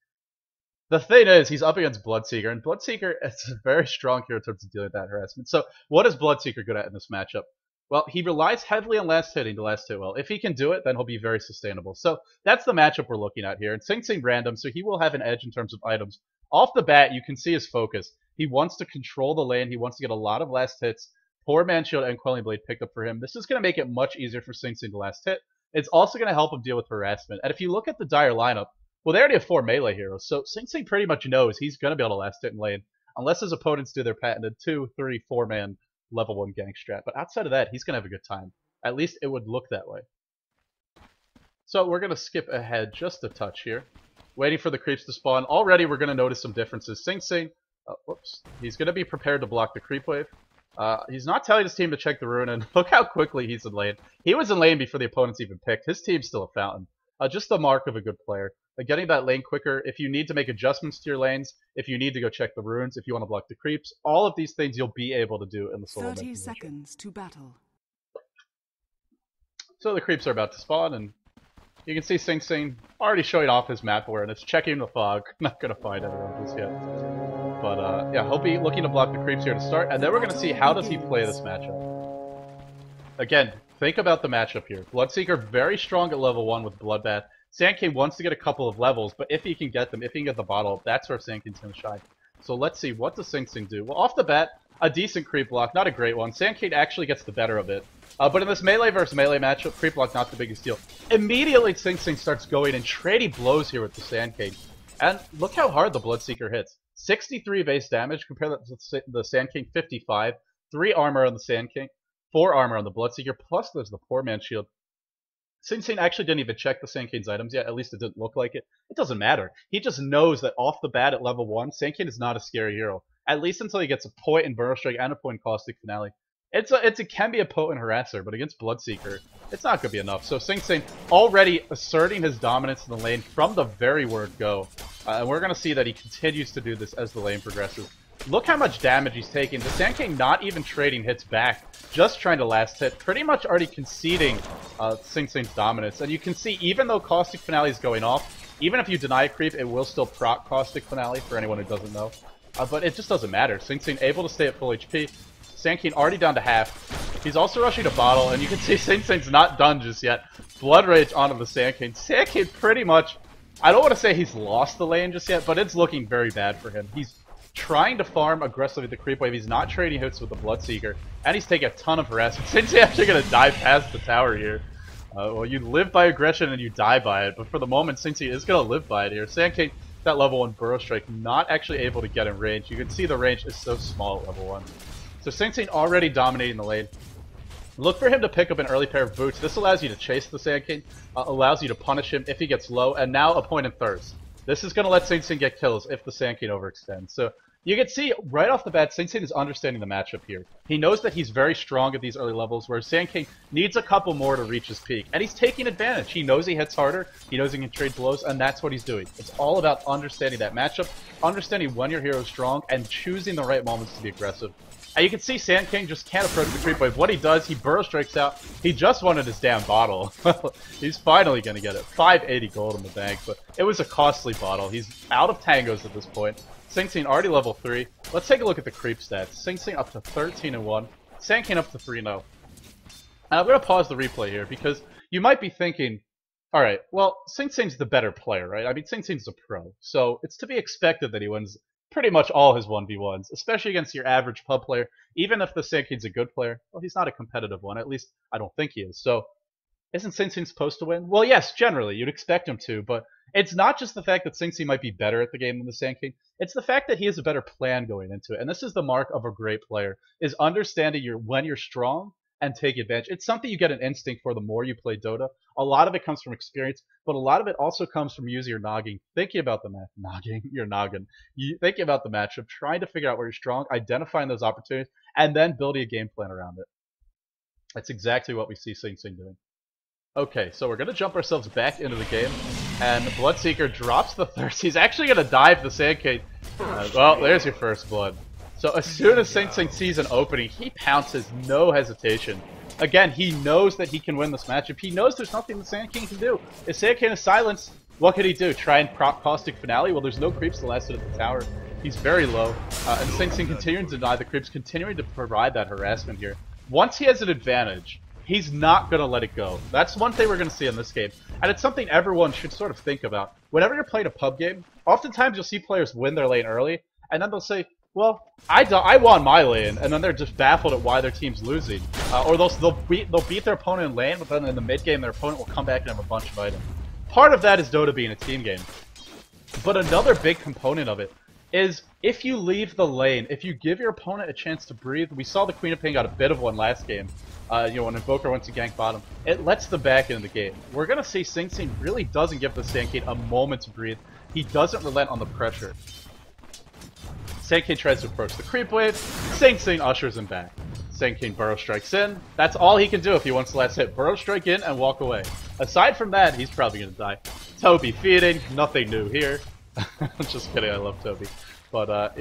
The thing is, he's up against Bloodseeker, and Bloodseeker is a very strong hero in terms of dealing with that harassment. So what is Bloodseeker good at in this matchup? Well, he relies heavily on last hitting to last hit well. If he can do it, then he'll be very sustainable. So that's the matchup we're looking at here. And Sing Sing random, so he will have an edge in terms of items. Off the bat, you can see his focus. He wants to control the lane. He wants to get a lot of last hits. Poor Man Shield and Quelling Blade picked up for him. This is going to make it much easier for Sing Sing to last hit. It's also going to help him deal with harassment. And if you look at the Dire lineup, well, they already have 4 melee heroes, so Sing Sing pretty much knows he's going to be able to last hit in lane, unless his opponents do their patented 2, 3, 4-man level 1 gank strat. But outside of that, he's going to have a good time. At least it would look that way. So we're going to skip ahead just a touch here, waiting for the creeps to spawn. Already we're going to notice some differences. Sing Sing, whoops, he's going to be prepared to block the creep wave. He's not telling his team to check the rune, and look how quickly he's in lane. He was in lane before the opponents even picked. His team's still a fountain. Just the mark of a good player. Getting that lane quicker, if you need to make adjustments to your lanes, if you need to go check the runes, if you want to block the creeps, all of these things you'll be able to do in the solo 30 seconds to battle. So the creeps are about to spawn, and you can see Sing Sing already showing off his map awareness, checking the fog. Not going to find anyone just yet. But yeah, he'll be looking to block the creeps here to start, and then we're going to see how does he play this matchup. Again, think about the matchup here. Bloodseeker very strong at level 1 with Bloodbath. Sand King wants to get a couple of levels, but if he can get them, if he can get the bottle, that's where Sand King's going to shine. So let's see, what does Sing Sing do? Well, off the bat, a decent creep block, not a great one. Sand King actually gets the better of it. But in this melee versus melee matchup, creep block not the biggest deal. Immediately, Sing Sing starts going and trading blows here with the Sand King. And look how hard the Bloodseeker hits. 63 base damage, compare that to the Sand King, 55. 3 armor on the Sand King, 4 armor on the Bloodseeker, plus there's the Poor Man Shield. Sing Sing actually didn't even check the Sand King's items yet, at least it didn't look like it. It doesn't matter. He just knows that off the bat at level 1, Sand King is not a scary hero. At least until he gets a point in Burrow Strike and a point in Caustic Finale. It can be a potent harasser, but against Bloodseeker, it's not going to be enough. So Sing Sing already asserting his dominance in the lane from the very word go. And we're going to see that he continues to do this as the lane progresses. Look how much damage he's taking. The Sand King not even trading hits back, just trying to last hit, pretty much already conceding Sing Sing's dominance. And you can see, even though Caustic Finale is going off, even if you deny a creep, it will still proc Caustic Finale, for anyone who doesn't know. But it just doesn't matter. Sing Sing able to stay at full HP. Sand King already down to half. He's also rushing a bottle, and you can see Sing Sing's not done just yet. Blood Rage onto the Sand King. Sand King pretty much, I don't want to say he's lost the lane just yet, but it's looking very bad for him. He's trying to farm aggressively with the creep wave. He's not trading hits with the Bloodseeker, and he's taking a ton of harassment. Sing Sing actually going to dive past the tower here. Well, you live by aggression and you die by it, but for the moment, Sing Sing is going to live by it here. Sand King, that level 1 Burrow Strike, not actually able to get in range. You can see the range is so small at level 1. So Sing Sing already dominating the lane. Look for him to pick up an early pair of boots. This allows you to chase the Sand King, allows you to punish him if he gets low, and now a point in thirst. This is going to let Sing Sing get kills if the Sand King overextends. So you can see right off the bat, Sing Sing is understanding the matchup here. He knows that he's very strong at these early levels, where Sand King needs a couple more to reach his peak. And he's taking advantage. He knows he hits harder, he knows he can trade blows, and that's what he's doing. It's all about understanding that matchup, understanding when your hero is strong, and choosing the right moments to be aggressive. And you can see Sand King just can't approach the creep wave. What he does, he Burrow Strikes out. He just wanted his damn bottle. He's finally going to get it. 580 gold in the bank, but it was a costly bottle. He's out of tangos at this point. Sing Sing already level 3. Let's take a look at the creep stats. Sing Sing up to 13-1. Sand King up to 3-0. And I'm going to pause the replay here because you might be thinking, alright, well, Sing Sing's the better player, right? I mean, Sing Sing's a pro, so it's to be expected that he wins pretty much all his 1v1s, especially against your average pub player. Even if the Sand King's a good player, well, he's not a competitive one. At least, I don't think he is. So, isn't Sing Sing supposed to win? Well, yes, generally, you'd expect him to, but it's not just the fact that Sing Sing might be better at the game than the Sand King. It's the fact that he has a better plan going into it. And this is the mark of a great player, is understanding when you're strong and take advantage. It's something you get an instinct for the more you play Dota. A lot of it comes from experience, but a lot of it also comes from using your noggin, thinking about the your noggin, thinking about the matchup, trying to figure out where you're strong, identifying those opportunities, and then building a game plan around it. That's exactly what we see Sing Sing doing. Okay, so we're going to jump ourselves back into the game, and Bloodseeker drops the thirst. He's actually going to dive the Sand King. Well, there's your first blood. So as soon as Sing Sing sees an opening, he pounces, no hesitation. Again, he knows that he can win this matchup. He knows there's nothing the Sand King can do. If Sand King is silenced, what could he do? Try and prop Caustic Finale? Well, there's no creeps the last hit of the tower. He's very low, and Sing Sing continuing to deny the creeps, continuing to provide that harassment here. Once he has an advantage, he's not going to let it go. That's one thing we're going to see in this game. And it's something everyone should sort of think about. Whenever you're playing a pub game, oftentimes you'll see players win their lane early, and then they'll say, well, I won my lane, and then they're just baffled at why their team's losing. Or they'll beat their opponent in lane, but then in the mid game their opponent will come back and have a bunch of items. Part of that is Dota being a team game. But another big component of it is if you leave the lane, if you give your opponent a chance to breathe. We saw the Queen of Pain got a bit of one last game. When Invoker went to gank bottom, it lets them back into the game. We're going to see Sing Sing really doesn't give the Sand King a moment to breathe. He doesn't relent on the pressure. Sand King tries to approach the creep wave. Sing Sing ushers him back. Sand King burrow strikes in. That's all he can do if he wants the last hit. Burrow strike in and walk away. Aside from that, he's probably going to die. Toby feeding. Nothing new here. I'm just kidding. I love Toby. But,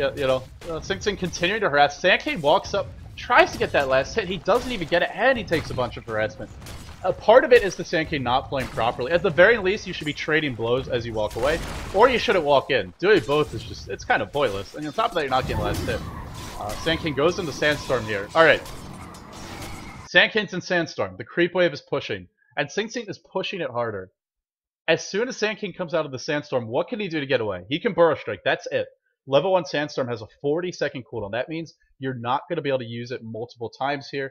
Sing Sing continuing to harass. Sand King walks up, tries to get that last hit. He doesn't even get it, and he takes a bunch of harassment. A part of it is the Sand King not playing properly. At the very least, you should be trading blows as you walk away, or you shouldn't walk in. Doing both is just, it's kind of pointless. And on top of that, you're not getting the last hit. Sand King goes into Sandstorm here. Alright. Sand King's in Sandstorm. The creep wave is pushing, and Sing Sing is pushing it harder. As soon as Sand King comes out of the Sandstorm, what can he do to get away? He can Burrow Strike. That's it. Level 1 Sandstorm has a 40-second cooldown. That means you're not going to be able to use it multiple times here.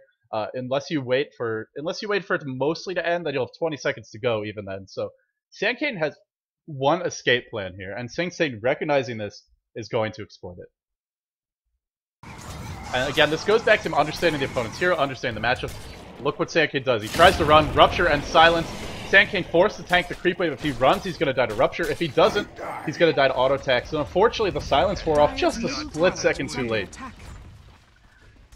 Unless you wait for it mostly to end, then you'll have 20 seconds to go even then. So Sand King has one escape plan here, and Sing Sing, recognizing this, is going to exploit it. And again, this goes back to him understanding the opponent's hero, understanding the matchup. Look what Sand King does. He tries to run, Rupture and Silence. Sand King forced to tank the creep wave. If he runs, he's going to die to Rupture. If he doesn't, he's going to die to auto attack. So unfortunately, the Silence wore off just a split second too late.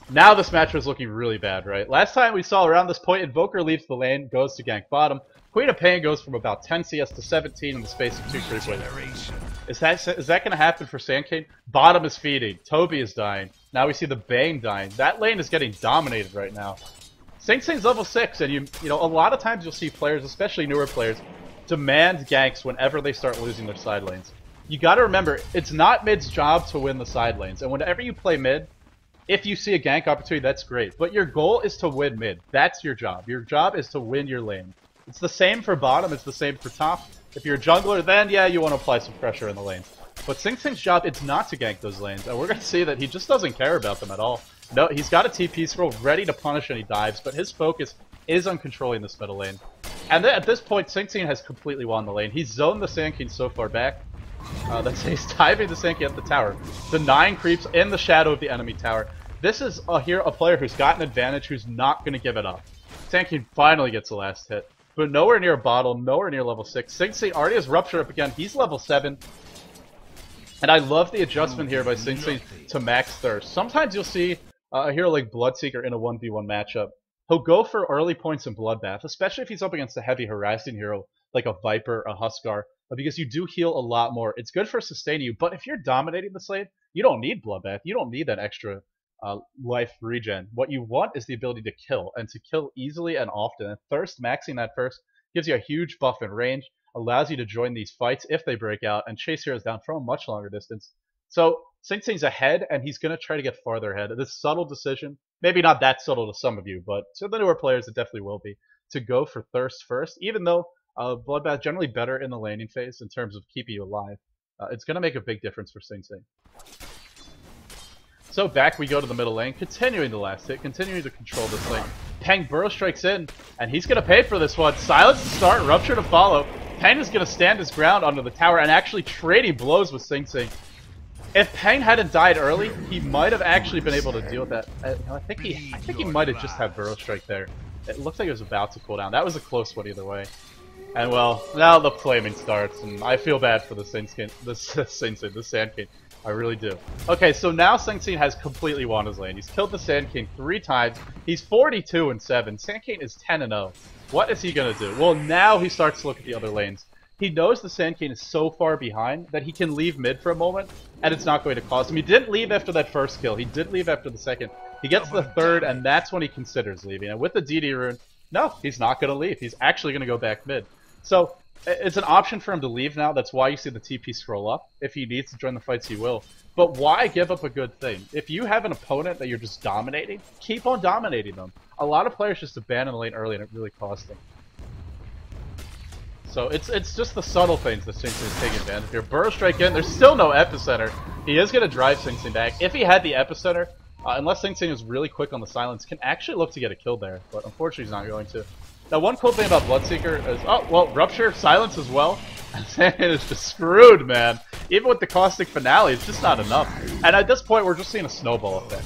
Now this match was looking really bad, right? Last time we saw around this point, Invoker leaves the lane, goes to gank bottom. Queen of Pain goes from about 10 CS to 17 in the space of 2 creep waves. Is that going to happen for Sand King? Bottom is feeding. Toby is dying. Now we see the Bane dying. That lane is getting dominated right now. Sing Sing's level 6, and you know, a lot of times you'll see players, especially newer players, demand ganks whenever they start losing their side lanes. You gotta remember, it's not mid's job to win the side lanes, and whenever you play mid, if you see a gank opportunity, that's great. But your goal is to win mid. That's your job. Your job is to win your lane. It's the same for bottom, it's the same for top. If you're a jungler, then yeah, you want to apply some pressure in the lanes. But Sing Sing's job, it's not to gank those lanes, and we're gonna see that he just doesn't care about them at all. No, he's got a TP scroll ready to punish any dives, but his focus is on controlling this middle lane. And then at this point, Sing Sing has completely won the lane. He's zoned the Sand King so far back. He's diving the Sand King at the tower. Denying creeps in the shadow of the enemy tower. This is a player who's got an advantage, who's not going to give it up. Sand King finally gets the last hit, but nowhere near a bottle, nowhere near level 6. Sing Sing already has Rupture up again. He's level 7. And I love the adjustment here by Sing Sing to max thirst. Sometimes you'll see a hero like Bloodseeker in a 1v1 matchup. He'll go for early points in Bloodbath, especially if he's up against a heavy harassing hero like a Viper, a Huskar, because you do heal a lot more. It's good for sustaining you, but if you're dominating this lane, you don't need Bloodbath. You don't need that extra life regen. What you want is the ability to kill, and to kill easily and often. And Thirst, maxing that first, gives you a huge buff in range, allows you to join these fights if they break out, and chase heroes down from a much longer distance. So Sing Sing's ahead, and he's going to try to get farther ahead. This subtle decision, maybe not that subtle to some of you, but to the newer players it definitely will be, to go for Thirst first, even though Bloodbath generally better in the laning phase in terms of keeping you alive. It's going to make a big difference for Sing Sing. So back we go to the middle lane, continuing the last hit, continuing to control this lane. Peng burrow strikes in, and he's going to pay for this one. Silence to start, Rupture to follow. Peng is going to stand his ground under the tower and actually trading blows with Sing Sing. If Peng hadn't died early, he might have actually been able to deal with that. I think he might have just had Burrow Strike there. It looked like it was about to cool down. That was a close one either way. And well, now the flaming starts, and I feel bad for the Sand King. I really do. Okay, so now Sand King has completely won his lane. He's killed the Sand King 3 times. He's 42-7. Sand King is 10-0. What is he gonna do? Well, now he starts to look at the other lanes. He knows the Sand King is so far behind that he can leave mid for a moment, and it's not going to cost him. He didn't leave after that first kill. He did leave after the second. He gets to the third, and that's when he considers leaving. And with the DD rune, no, he's not going to leave. He's actually going to go back mid. So it's an option for him to leave now. That's why you see the TP scroll up. If he needs to join the fights, he will. But why give up a good thing? If you have an opponent that you're just dominating, keep on dominating them. A lot of players just abandon the lane early, and it really costs them. So it's just the subtle things that Sing Sing is taking advantage of here. Burrow Strike in. There's still no epicenter. He is going to drive Sing Sing back. If he had the epicenter, unless Sing Sing is really quick on the silence, can actually look to get a kill there. But unfortunately, he's not going to. Now, one cool thing about Bloodseeker is, oh, well, Rupture, silence as well. And is just screwed, man. Even with the Caustic Finale, it's just not enough. And at this point, we're just seeing a snowball effect.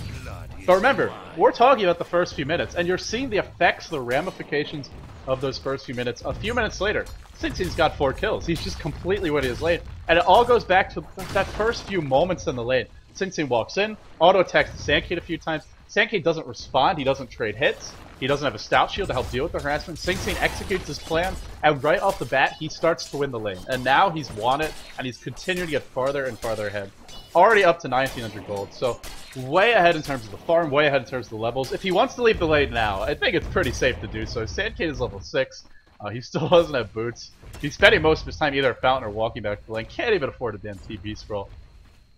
But remember, we're talking about the first few minutes, and you're seeing the effects, the ramifications of those first few minutes. A few minutes later, Sing Sing's got 4 kills. He's just completely winning his lane. And it all goes back to that first few moments in the lane. Sing Sing walks in, auto-attacks the Sand King a few times. Sand King doesn't respond, he doesn't trade hits. He doesn't have a Stout Shield to help deal with the harassment. Sing Sing executes his plan, and right off the bat, he starts to win the lane. And now he's won it, and he's continuing to get farther and farther ahead. Already up to 1900 gold, so way ahead in terms of the farm, way ahead in terms of the levels. If he wants to leave the lane now, I think it's pretty safe to do so. Sand King is level 6. He still doesn't have boots. He's spending most of his time either at Fountain or walking back to the lane. Can't even afford a damn TP scroll.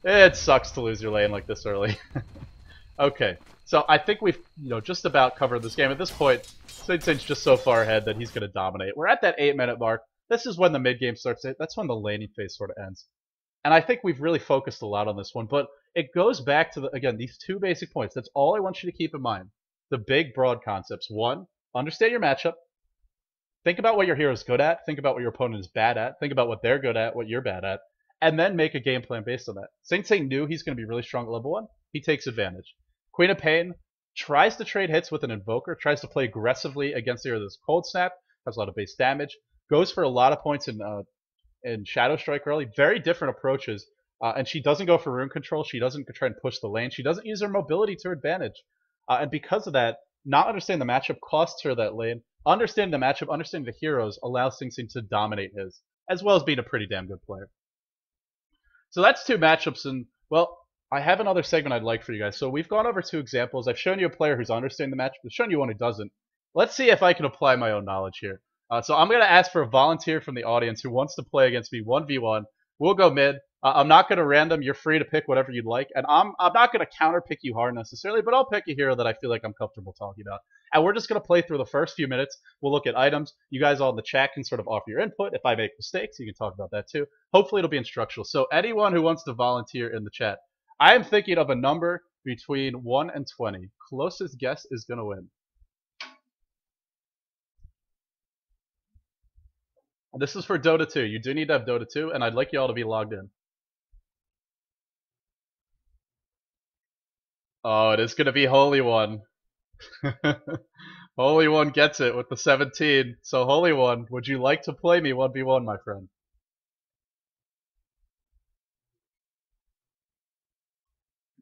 It sucks to lose your lane like this early. Okay, so I think we've just about covered this game. At this point, Sing Sing's just so far ahead that he's going to dominate. We're at that 8-minute mark. This is when the mid-game starts. That's when the laning phase sort of ends. And I think we've really focused a lot on this one. But it goes back to, again, these 2 basic points. That's all I want you to keep in mind. The big, broad concepts. 1, understand your matchup. Think about what your hero is good at. Think about what your opponent is bad at. Think about what they're good at, what you're bad at. And then make a game plan based on that. Sing Sing knew he's going to be really strong at level 1. He takes advantage. Queen of Pain tries to trade hits with an Invoker, tries to play aggressively against either this Cold Snap, has a lot of base damage, goes for a lot of points in Shadow Strike early. Very different approaches. And she doesn't go for rune control. She doesn't try and push the lane. She doesn't use her mobility to her advantage. And because of that, not understanding the matchup costs her that lane. Understanding the matchup, understanding the heroes allows Sing Sing to dominate his, as well as being a pretty damn good player. So that's 2 matchups, and, well, I have another segment I'd like for you guys. So we've gone over 2 examples. I've shown you a player who's understanding the matchup. I've shown you one who doesn't. Let's see if I can apply my own knowledge here. So I'm going to ask for a volunteer from the audience who wants to play against me 1v1. We'll go mid. I'm not going to random. You're free to pick whatever you'd like. And I'm not going to counter-pick you hard necessarily, but I'll pick a hero that I feel like I'm comfortable talking about. And we're just going to play through the first few minutes. We'll look at items. You guys all in the chat can sort of offer your input. If I make mistakes, you can talk about that too. Hopefully it'll be instructional. So anyone who wants to volunteer in the chat, I am thinking of a number between 1 and 20. Closest guess is going to win. This is for Dota 2. You do need to have Dota 2, and I'd like you all to be logged in. Oh, it is going to be Holy One. Holy One gets it with the 17. So Holy One, would you like to play me 1v1, my friend?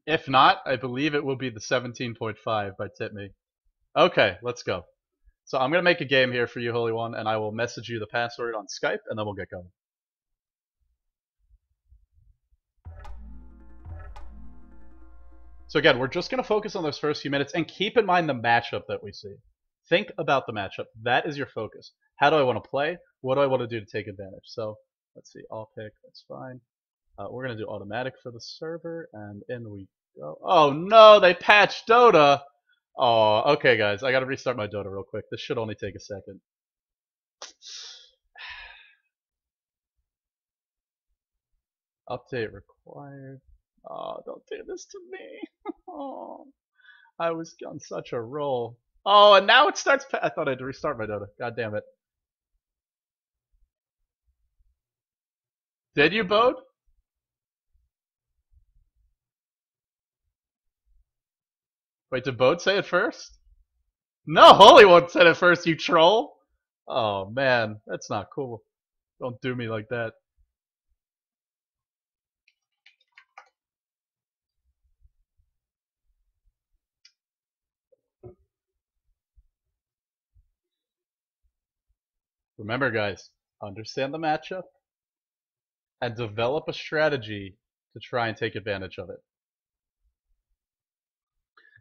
If not, I believe it will be the 17.5 by Tip Me. Okay, let's go. So I'm going to make a game here for you, Holy One, and I will message you the password on Skype, and then we'll get going. So again, we're just going to focus on those first few minutes, and keep in mind the matchup that we see. Think about the matchup. That is your focus. How do I want to play? What do I want to do to take advantage? So let's see. I'll pick. That's fine. We're going to do automatic for the server, and in we go. Oh no, they patched Dota! Oh, okay guys, I gotta restart my Dota real quick. This should only take a second. Update required. Oh, don't do this to me. Oh, I was on such a roll. Oh, and now it starts. I thought I had to restart my Dota. God damn it. Did you, Bode? Wait, did Bode say it first? No, Holy One said it first, you troll! Oh man, that's not cool. Don't do me like that. Remember guys, understand the matchup and develop a strategy to try and take advantage of it.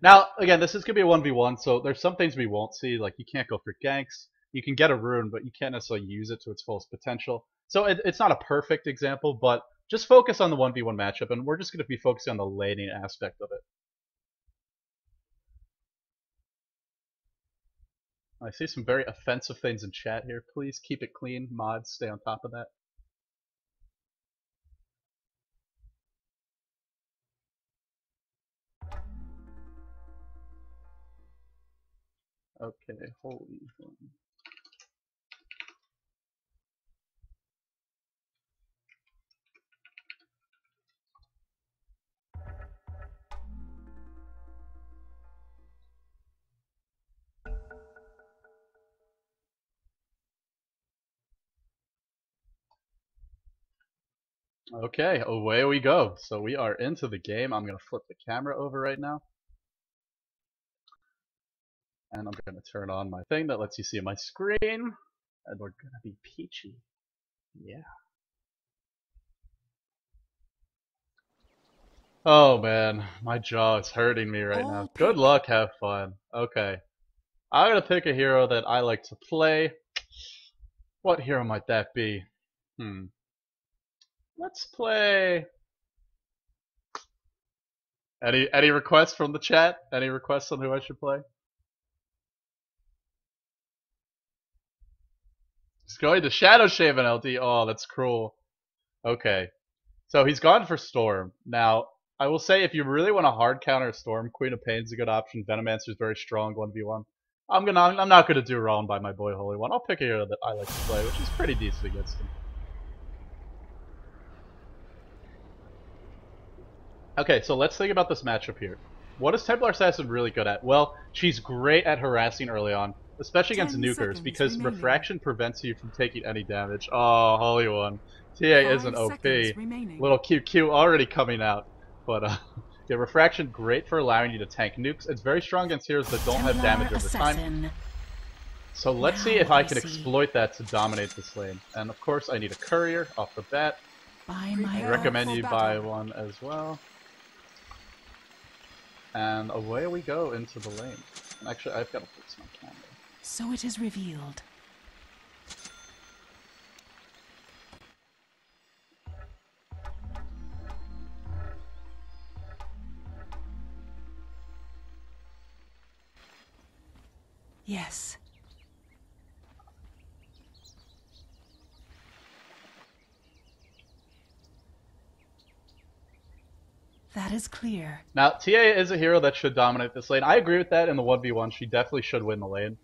Now, again, this is going to be a 1v1, so there's some things we won't see, like you can't go for ganks. You can get a rune, but you can't necessarily use it to its fullest potential. So it's not a perfect example, but just focus on the 1v1 matchup, and we're just going to be focusing on the laning aspect of it. I see some very offensive things in chat here. Please keep it clean. Mods, stay on top of that. Okay, holy. Okay, away we go. So we are into the game. I'm going to flip the camera over right now. And I'm going to turn on my thing that lets you see my screen. And we're going to be peachy. Yeah. Oh man, my jaw is hurting me right now. Good luck, have fun. Okay. I'm going to pick a hero that I like to play. What hero might that be? Let's play... Any requests from the chat? Any requests on who I should play? He's going to Shadow Shave an LD. Oh, that's cruel. Okay. So he's gone for Storm. Now, I will say if you really want to hard counter Storm, Queen of Pain's a good option. Venomancer is very strong 1v1. I'm not gonna do wrong by my boy Holy One. I'll pick a hero that I like to play, which is pretty decent against him. Okay, so let's think about this matchup here. What is Templar Assassin really good at? Well, she's great at harassing early on, especially against nukers, because refraction prevents you from taking any damage. Oh, Holy One. TA isn't OP. Little QQ already coming out. But, yeah, refraction, great for allowing you to tank nukes. It's very strong against heroes that don't have damage over time. So let's see if I can exploit that to dominate this lane. And of course, I need a courier off the bat. I recommend you buy one as well. And away we go into the lane. And actually, I've got to fix my camera. So it is revealed. Yes. That is clear. Now, TA is a hero that should dominate this lane. I agree with that in the 1v1. She definitely should win the lane.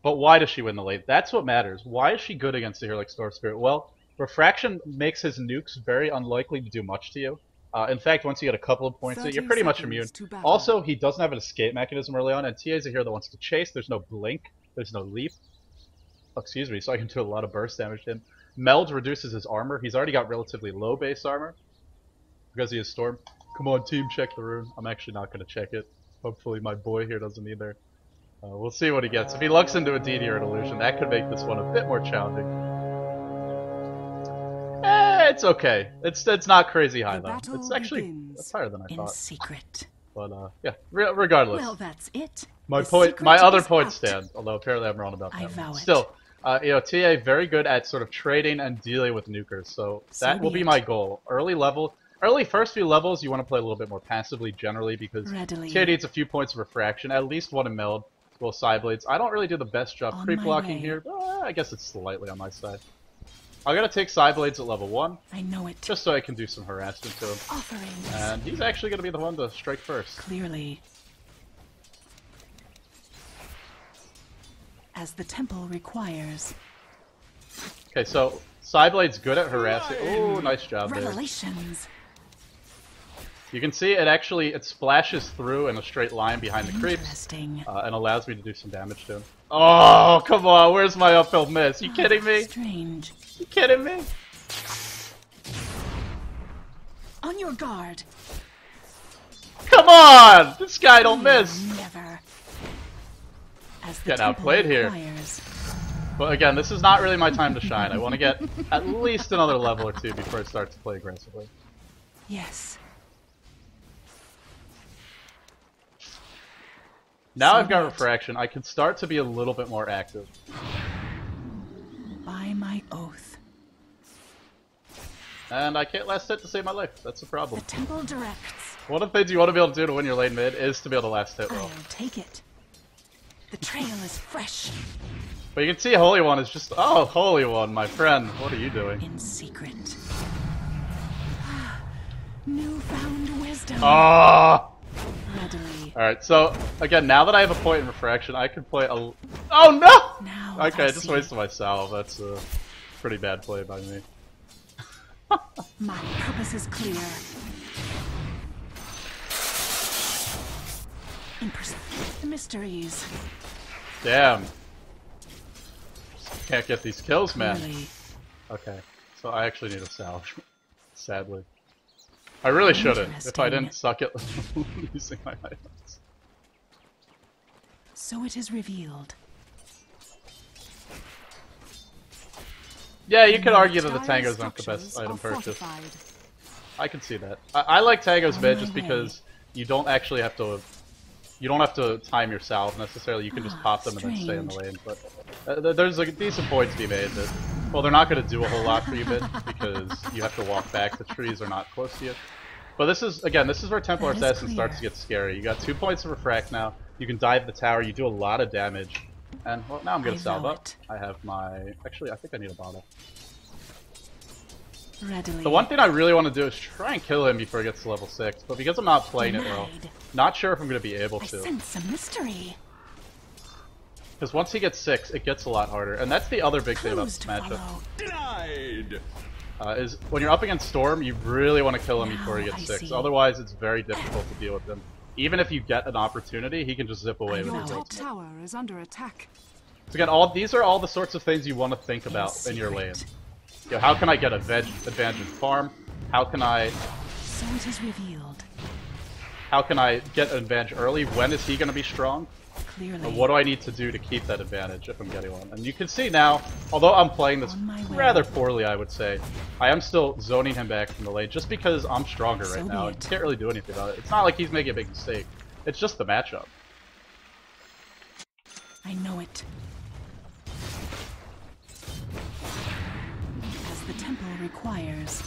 But why does she win the lane? That's what matters. Why is she good against a hero like Storm Spirit? Well, refraction makes his nukes very unlikely to do much to you. In fact, once you get a couple of points, you're pretty much immune. Also, he doesn't have an escape mechanism early on, and TA is a hero that wants to chase. There's no blink. There's no leap. Oh, excuse me, so I can do a lot of burst damage to him. Meld reduces his armor. He's already got relatively low base armor because he has Storm. Come on, team, check the rune. I'm actually not going to check it. Hopefully my boy here doesn't either. We'll see what he gets. If he lucks into a DD or an illusion, that could make this one a bit more challenging. It's okay. It's not crazy high though. It's actually it's higher than I thought. Secret. But yeah, regardless. Well, that's it. My other points stand. Although apparently I'm wrong about that one. Still, you know, TA very good at sort of trading and dealing with nukers. So that will be my goal. Early first few levels, you want to play a little bit more passively generally because TA needs a few points of refraction, at least one in meld. Well, side blades. I don't really do the best job creep blocking here, but I guess it's slightly on my side. I'm gonna take side blades at level 1. I know it. Just so I can do some harassment to him. Offerings. And he's actually gonna be the one to strike first. Clearly. As the temple requires. Okay, so side blade's good at harassing. Ooh, nice job there. Revelations. You can see it splashes through in a straight line behind the creeps, Interesting. and allows me to do some damage to him. Oh, come on, where's my uphill miss? You kidding me? Strange. You kidding me? On your guard. Come on! This guy don't miss! Never. As the Getting temple outplayed here. requires. But again, this is not really my time to shine. I want to get at least another level or two before I start to play aggressively. Yes. Now So I've got what? refraction, I can start to be a little bit more active. By my oath. And I can't last hit to save my life. That's the The problem. temple directs. One of the things you want to be able to do to win your lane mid is to be able to last hit well. I'll take it. The trail is fresh. But you can see Holy One is just... Oh, Holy One, my friend. What are you doing? In secret. Newfound wisdom. Oh! Readily. Alright, so, again, now that I have a point in refraction, I can play a... Oh, no! Now Okay, I I just see. wasted my salve. That's a pretty bad play by me. My purpose is clear. The mysteries. Damn. Just can't get these kills, man. Clearly. Okay, so I actually need a salve. Sadly. I really shouldn't, if I didn't suck at using my items. So it is revealed. Yeah, you could argue that the Entire tangos aren't the best structures item are purchase. fortified. I can see that. I like tangos On mid my just way. because you don't actually have to... You don't have to time your salve necessarily, you can just pop them and then stay in the lane. But there's a decent point to be made that, well, they're not going to do a whole lot for you mid because you have to walk back, the trees are not close to you. But this is, again, this is where Templar That is Assassin clear. starts to get scary. You got 2 points of refract now, you can dive the tower, you do a lot of damage. And, well, now I'm going I to salve know up. it. I have my... Actually, I think I need a bottle. Readily. The one thing I really want to do is try and kill him before he gets to level 6, but because I'm not playing it well, Denied. not sure if I'm going to be able I to. sense some mystery. Because once he gets 6, it gets a lot harder. And that's the other big thing about Clues this to matchup. follow. Denied! Is when you're up against Storm, you really want to kill him Now before he I gets 6. see. Otherwise, it's very difficult to deal with him. Even if you get an opportunity, he can just zip away I with know his Your it. top tower is under attack. So again, these are all the sorts of things you want to think about in your lane. secret. You know, how can I get advantage in farm? How can I So it is revealed. get an advantage early? When is he going to be strong? Clearly. And what do I need to do to keep that advantage if I'm getting one? And you can see now, although I'm playing this On my way. rather poorly, I would say, I am still zoning him back from the lane just because I'm stronger So right be now. it. You can't really do anything about it. It's not like he's making a big mistake. It's just the matchup. I know it. As the temple requires.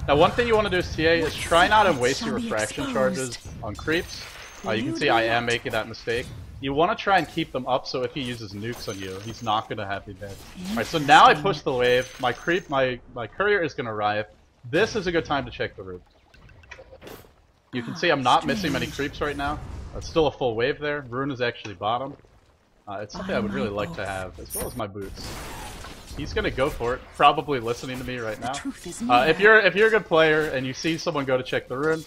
Now, one thing you want to do as TA is try not to secrets waste shall your be refraction exposed? charges on creeps. You You can see do I am not. making that mistake. You want to try and keep them up so if he uses nukes on you, he's not going to have the advantage. Alright, so now I push the wave. My courier is going to arrive. This is a good time to check the route. You can see I'm not missing many strange. creeps right now. It's still a full wave there. Rune is actually bottom. It's something I would really like to have, as well as my boots. He's gonna go for it, probably listening to me right now. Truth is near. If you're a good player and you see someone go to check the rune,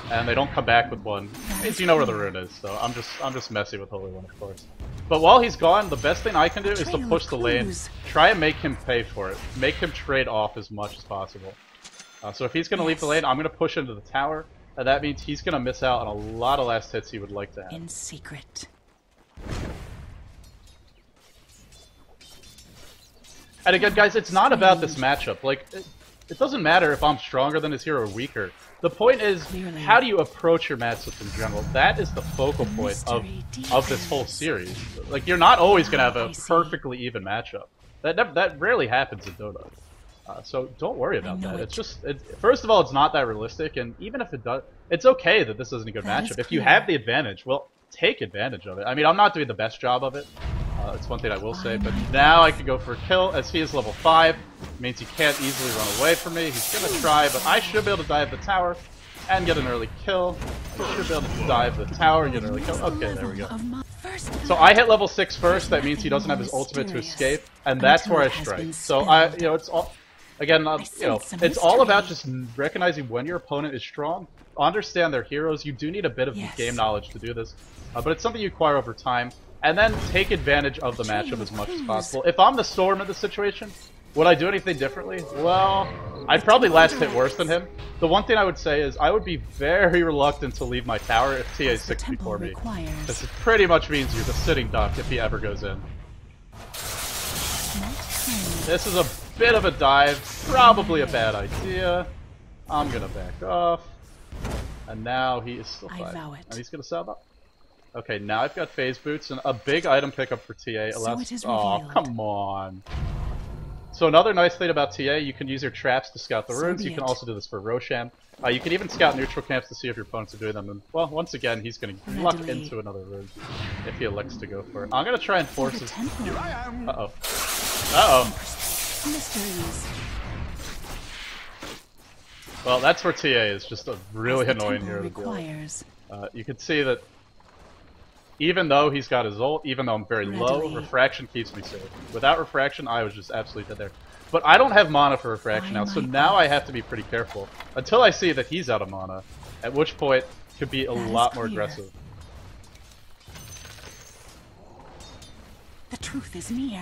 and they don't come back with one, it means you know where the rune is. So I'm just messing with Holy One, of course. But while he's gone, the best thing I can do is to Trail of push the lane, clues. try and make him pay for it, make him trade off as much as possible. So if he's gonna leave the Yes. lane, I'm gonna push into the tower, and that means he's gonna miss out on a lot of last hits he would like to have. In secret. And again, guys, it's not about this matchup. Like, it doesn't matter if I'm stronger than his hero or weaker. The point is, Clearly. how do you approach your matchups in general? That is the focal point mystery of this whole deepens. series. Like, you're not always going to have I a see. perfectly even matchup. That rarely happens in Dota. So don't worry about know that. it. It's just, first of all, it's not that realistic, and even if it does, it's okay that this isn't a good That is matchup. If you clear. have the advantage, well, take advantage of it. I mean, I'm not doing the best job of it. It's one thing I will say, but now I can go for a kill as he is level 5. Means he can't easily run away from me. He's gonna try, but I should be able to dive the tower and get an early kill. I should be able to dive the tower and get an early kill. Okay, there we go. Of my first So I hit level 6 first, that means he doesn't have his ultimate to escape, and that's until where I it has strike. been So spilled. it's all, again, sense some it's all about mystery. just recognizing when your opponent is strong understand their heroes, you do need a bit of Yes. game knowledge to do this, but it's something you acquire over time. And then take advantage of the matchup as much as possible. If I'm the Storm in the situation, would I do anything differently? Well, I'd probably last hit worse than him. The one thing I would say is I would be very reluctant to leave my tower if TA is 6 before me. This pretty much means you're the sitting duck if he ever goes in. This is a bit of a dive, probably a bad idea. I'm gonna back off. And now he is still fine. And he's gonna sell up. Okay, now I've got phase boots and a big item pickup for TA. Oh, come on. So another nice thing about TA, you can use your traps to scout the runes. You can also do this for Roshan. You can even scout neutral camps to see if your opponents are doing them. And, well, once again, he's going to luck into another rune if he elects to go for it. I'm going to try and force his... Uh-oh. Uh-oh. Well, that's where TA is. Just a really annoying hero to deal with. You can see that even though he's got his ult, even though I'm very low, refraction keeps me safe. Without refraction, I was just absolutely dead there. But I don't have mana for refraction now, so now I have to be pretty careful. Until I see that he's out of mana, at which point it could be a lot more aggressive. The truth is near.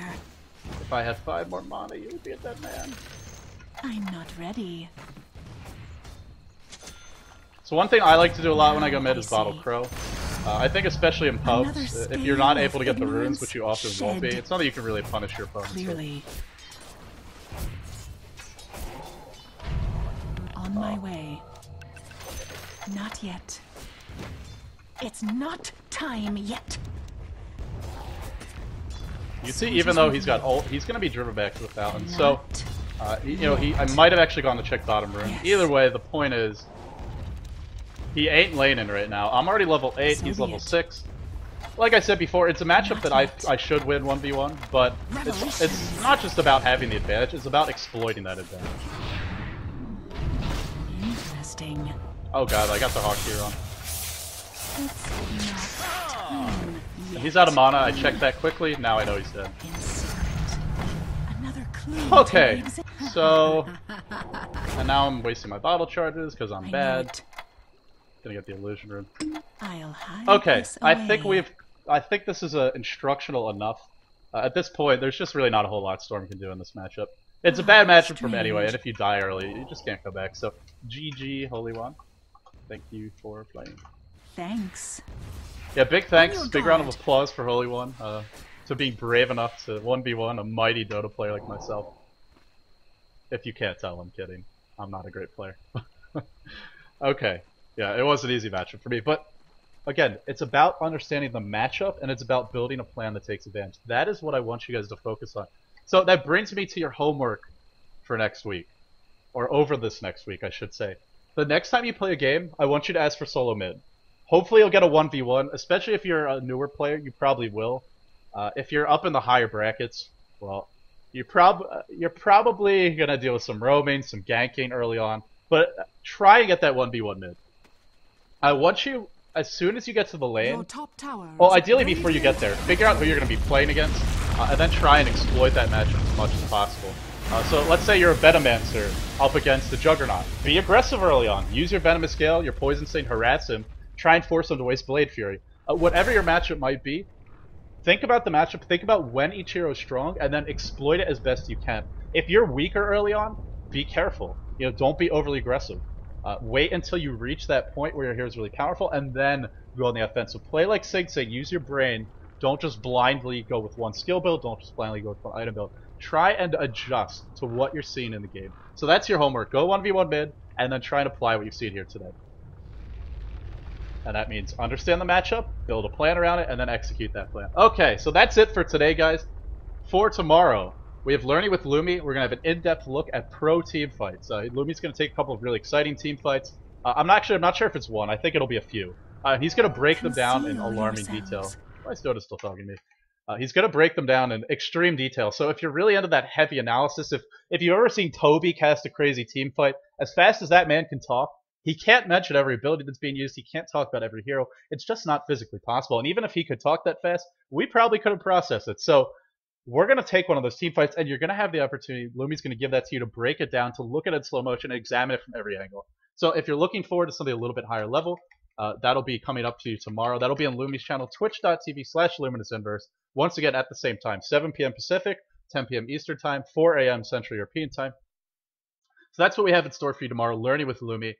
If I had 5 more mana, you would be a dead man. I'm not ready. So one thing I like to do a lot when I go mid is bottle Crow. I think especially in pubs, if you're not able to get the runes, which you often won't be, it's not that you can really punish your opponents. Clearly. On my way. Not yet. It's not time yet. You see, even though he's got ult, he's going to be driven back to the fountain. So, you know, I might have actually gone to check bottom rune. Either way, the point is, he ain't laning right now. I'm already level 8, he's level 6. Like I said before, it's a matchup that I should win 1v1, but it's not just about having the advantage, it's about exploiting that advantage. Interesting. Oh god, I got the Hawk here on. He's out of mana, I checked that quickly, now I know he's dead. Okay, so... And now I'm wasting my bottle charges because I'm bad. Gonna get the illusion rune. Okay, I think this is instructional enough. At this point, there's just really not a whole lot Storm can do in this matchup. It's a bad matchup from anyway, and if you die early, you just can't go back. So, GG, Holy One. Thank you for playing. Thanks. Yeah, big thanks. Big round of applause for Holy One, to being brave enough to 1v1 a mighty Dota player like myself. If you can't tell, I'm kidding. I'm not a great player. Okay. Yeah, it was an easy matchup for me, but again, it's about understanding the matchup, and it's about building a plan that takes advantage. That is what I want you guys to focus on. So that brings me to your homework for next week, or over this next week, I should say. The next time you play a game, I want you to ask for solo mid. Hopefully you'll get a 1v1, especially if you're a newer player, you probably will. If you're up in the higher brackets, well, you're probably going to deal with some roaming, some ganking early on, but try and get that 1v1 mid. I want you, as soon as you get to the lane, well, ideally before you get there, figure out who you're going to be playing against, and then try and exploit that matchup as much as possible. So let's say you're a Venomancer up against the Juggernaut. Be aggressive early on. Use your Venomous Gale, your Poison Sting, harass him. Try and force him to waste Blade Fury. Whatever your matchup might be, think about the matchup, think about when each hero is strong, and then exploit it as best you can. If you're weaker early on, be careful. You know, don't be overly aggressive. Wait until you reach that point where your hero is really powerful, and then go on the offensive. Play like Sig Sig, use your brain. Don't just blindly go with one skill build, don't just blindly go with one item build. Try and adjust to what you're seeing in the game. So that's your homework. Go 1v1 mid, and then try and apply what you've seen here today. And that means understand the matchup, build a plan around it, and then execute that plan. Okay, so that's it for today, guys. For tomorrow, we have Learning with Lumi. We're going to have an in-depth look at pro team fights. Lumi's going to take a couple of really exciting team fights. I'm not sure if it's one. I think it'll be a few. He's going to break them down in alarming detail. Why is Dota still talking to me? He's going to break them down in extreme detail. So if you're really into that heavy analysis, if you've ever seen Toby cast a crazy team fight, as fast as that man can talk, he can't mention every ability that's being used. He can't talk about every hero. It's just not physically possible. And even if he could talk that fast, we probably couldn't process it. So we're going to take one of those team fights, and you're going to have the opportunity. Lumi's going to give that to you to break it down, to look at it in slow motion, and examine it from every angle. So if you're looking forward to something a little bit higher level, that'll be coming up to you tomorrow. That'll be on Lumi's channel, twitch.tv/luminousinverse. Once again, at the same time, 7 p.m. Pacific, 10 p.m. Eastern Time, 4 a.m. Central European Time. So that's what we have in store for you tomorrow, learning with Lumi.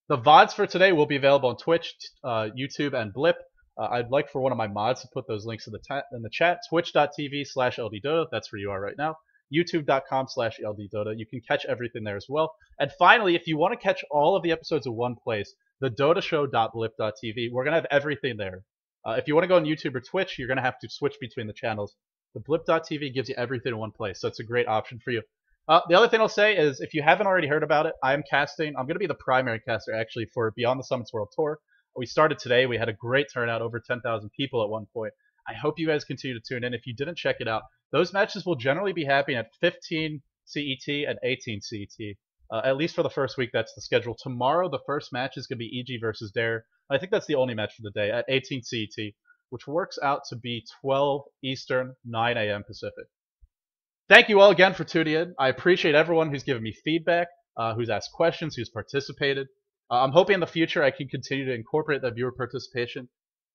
The VODs for today will be available on Twitch, YouTube, and Blip. I'd like for one of my mods to put those links in the chat. Twitch.tv/LDdota, that's where you are right now. YouTube.com/LDdota. You can catch everything there as well. And finally, if you want to catch all of the episodes in one place, the dotashow.blip.tv. We're going to have everything there. If you want to go on YouTube or Twitch, you're going to have to switch between the channels. The blip.tv gives you everything in one place, so it's a great option for you. The other thing I'll say is, if you haven't already heard about it, I'm going to be the primary caster, actually, for Beyond the Summits World Tour. We started today. We had a great turnout, over 10,000 people at one point. I hope you guys continue to tune in. If you didn't check it out, those matches will generally be happening at 15 CET and 18 CET. At least for the first week, that's the schedule. Tomorrow, the first match is going to be EG versus Dare. I think that's the only match for the day, at 18 CET, which works out to be 12 Eastern, 9 a.m. Pacific. Thank you all again for tuning in. I appreciate everyone who's given me feedback, who's asked questions, who's participated. I'm hoping in the future I can continue to incorporate that viewer participation.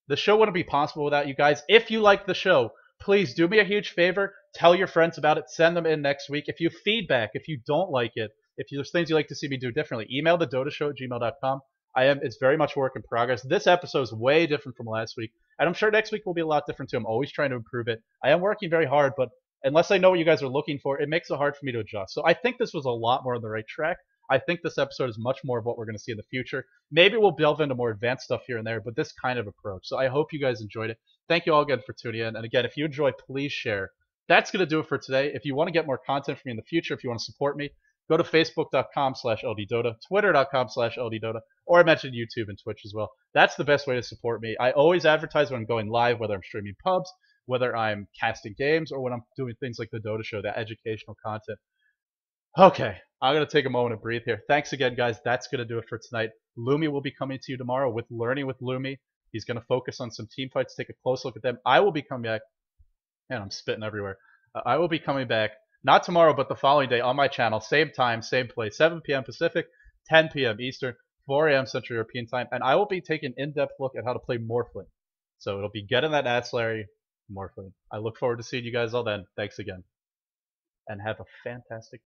The show wouldn't be possible without you guys. If you like the show, please do me a huge favor. Tell your friends about it. Send them in next week. If you have feedback, if you don't like it, if there's things you'd like to see me do differently, email thedotashow@gmail.com. It's very much work in progress. This episode is way different from last week, and I'm sure next week will be a lot different too. I'm always trying to improve it. I am working very hard, but unless I know what you guys are looking for, it makes it hard for me to adjust. So I think this was a lot more on the right track. I think this episode is much more of what we're going to see in the future. Maybe we'll delve into more advanced stuff here and there, but this kind of approach. So I hope you guys enjoyed it. Thank you all again for tuning in. And again, if you enjoy, please share. That's going to do it for today. If you want to get more content from me in the future, if you want to support me, go to facebook.com/LDdota, twitter.com/LDdota, or I mentioned YouTube and Twitch as well. That's the best way to support me. I always advertise when I'm going live, whether I'm streaming pubs, whether I'm casting games, or when I'm doing things like the Dota Show, that educational content. Okay, I'm going to take a moment to breathe here. Thanks again, guys. That's going to do it for tonight. Lumi will be coming to you tomorrow with Learning with Lumi. He's going to focus on some team fights, take a close look at them. I will be coming back. Man, I'm spitting everywhere. I will be coming back, not tomorrow, but the following day on my channel. Same time, same place, 7 p.m. Pacific, 10 p.m. Eastern, 4 a.m. Central European Time. And I will be taking an in-depth look at how to play Morphling. So it'll be getting that ancillary Morphling. I look forward to seeing you guys all then. Thanks again. And have a fantastic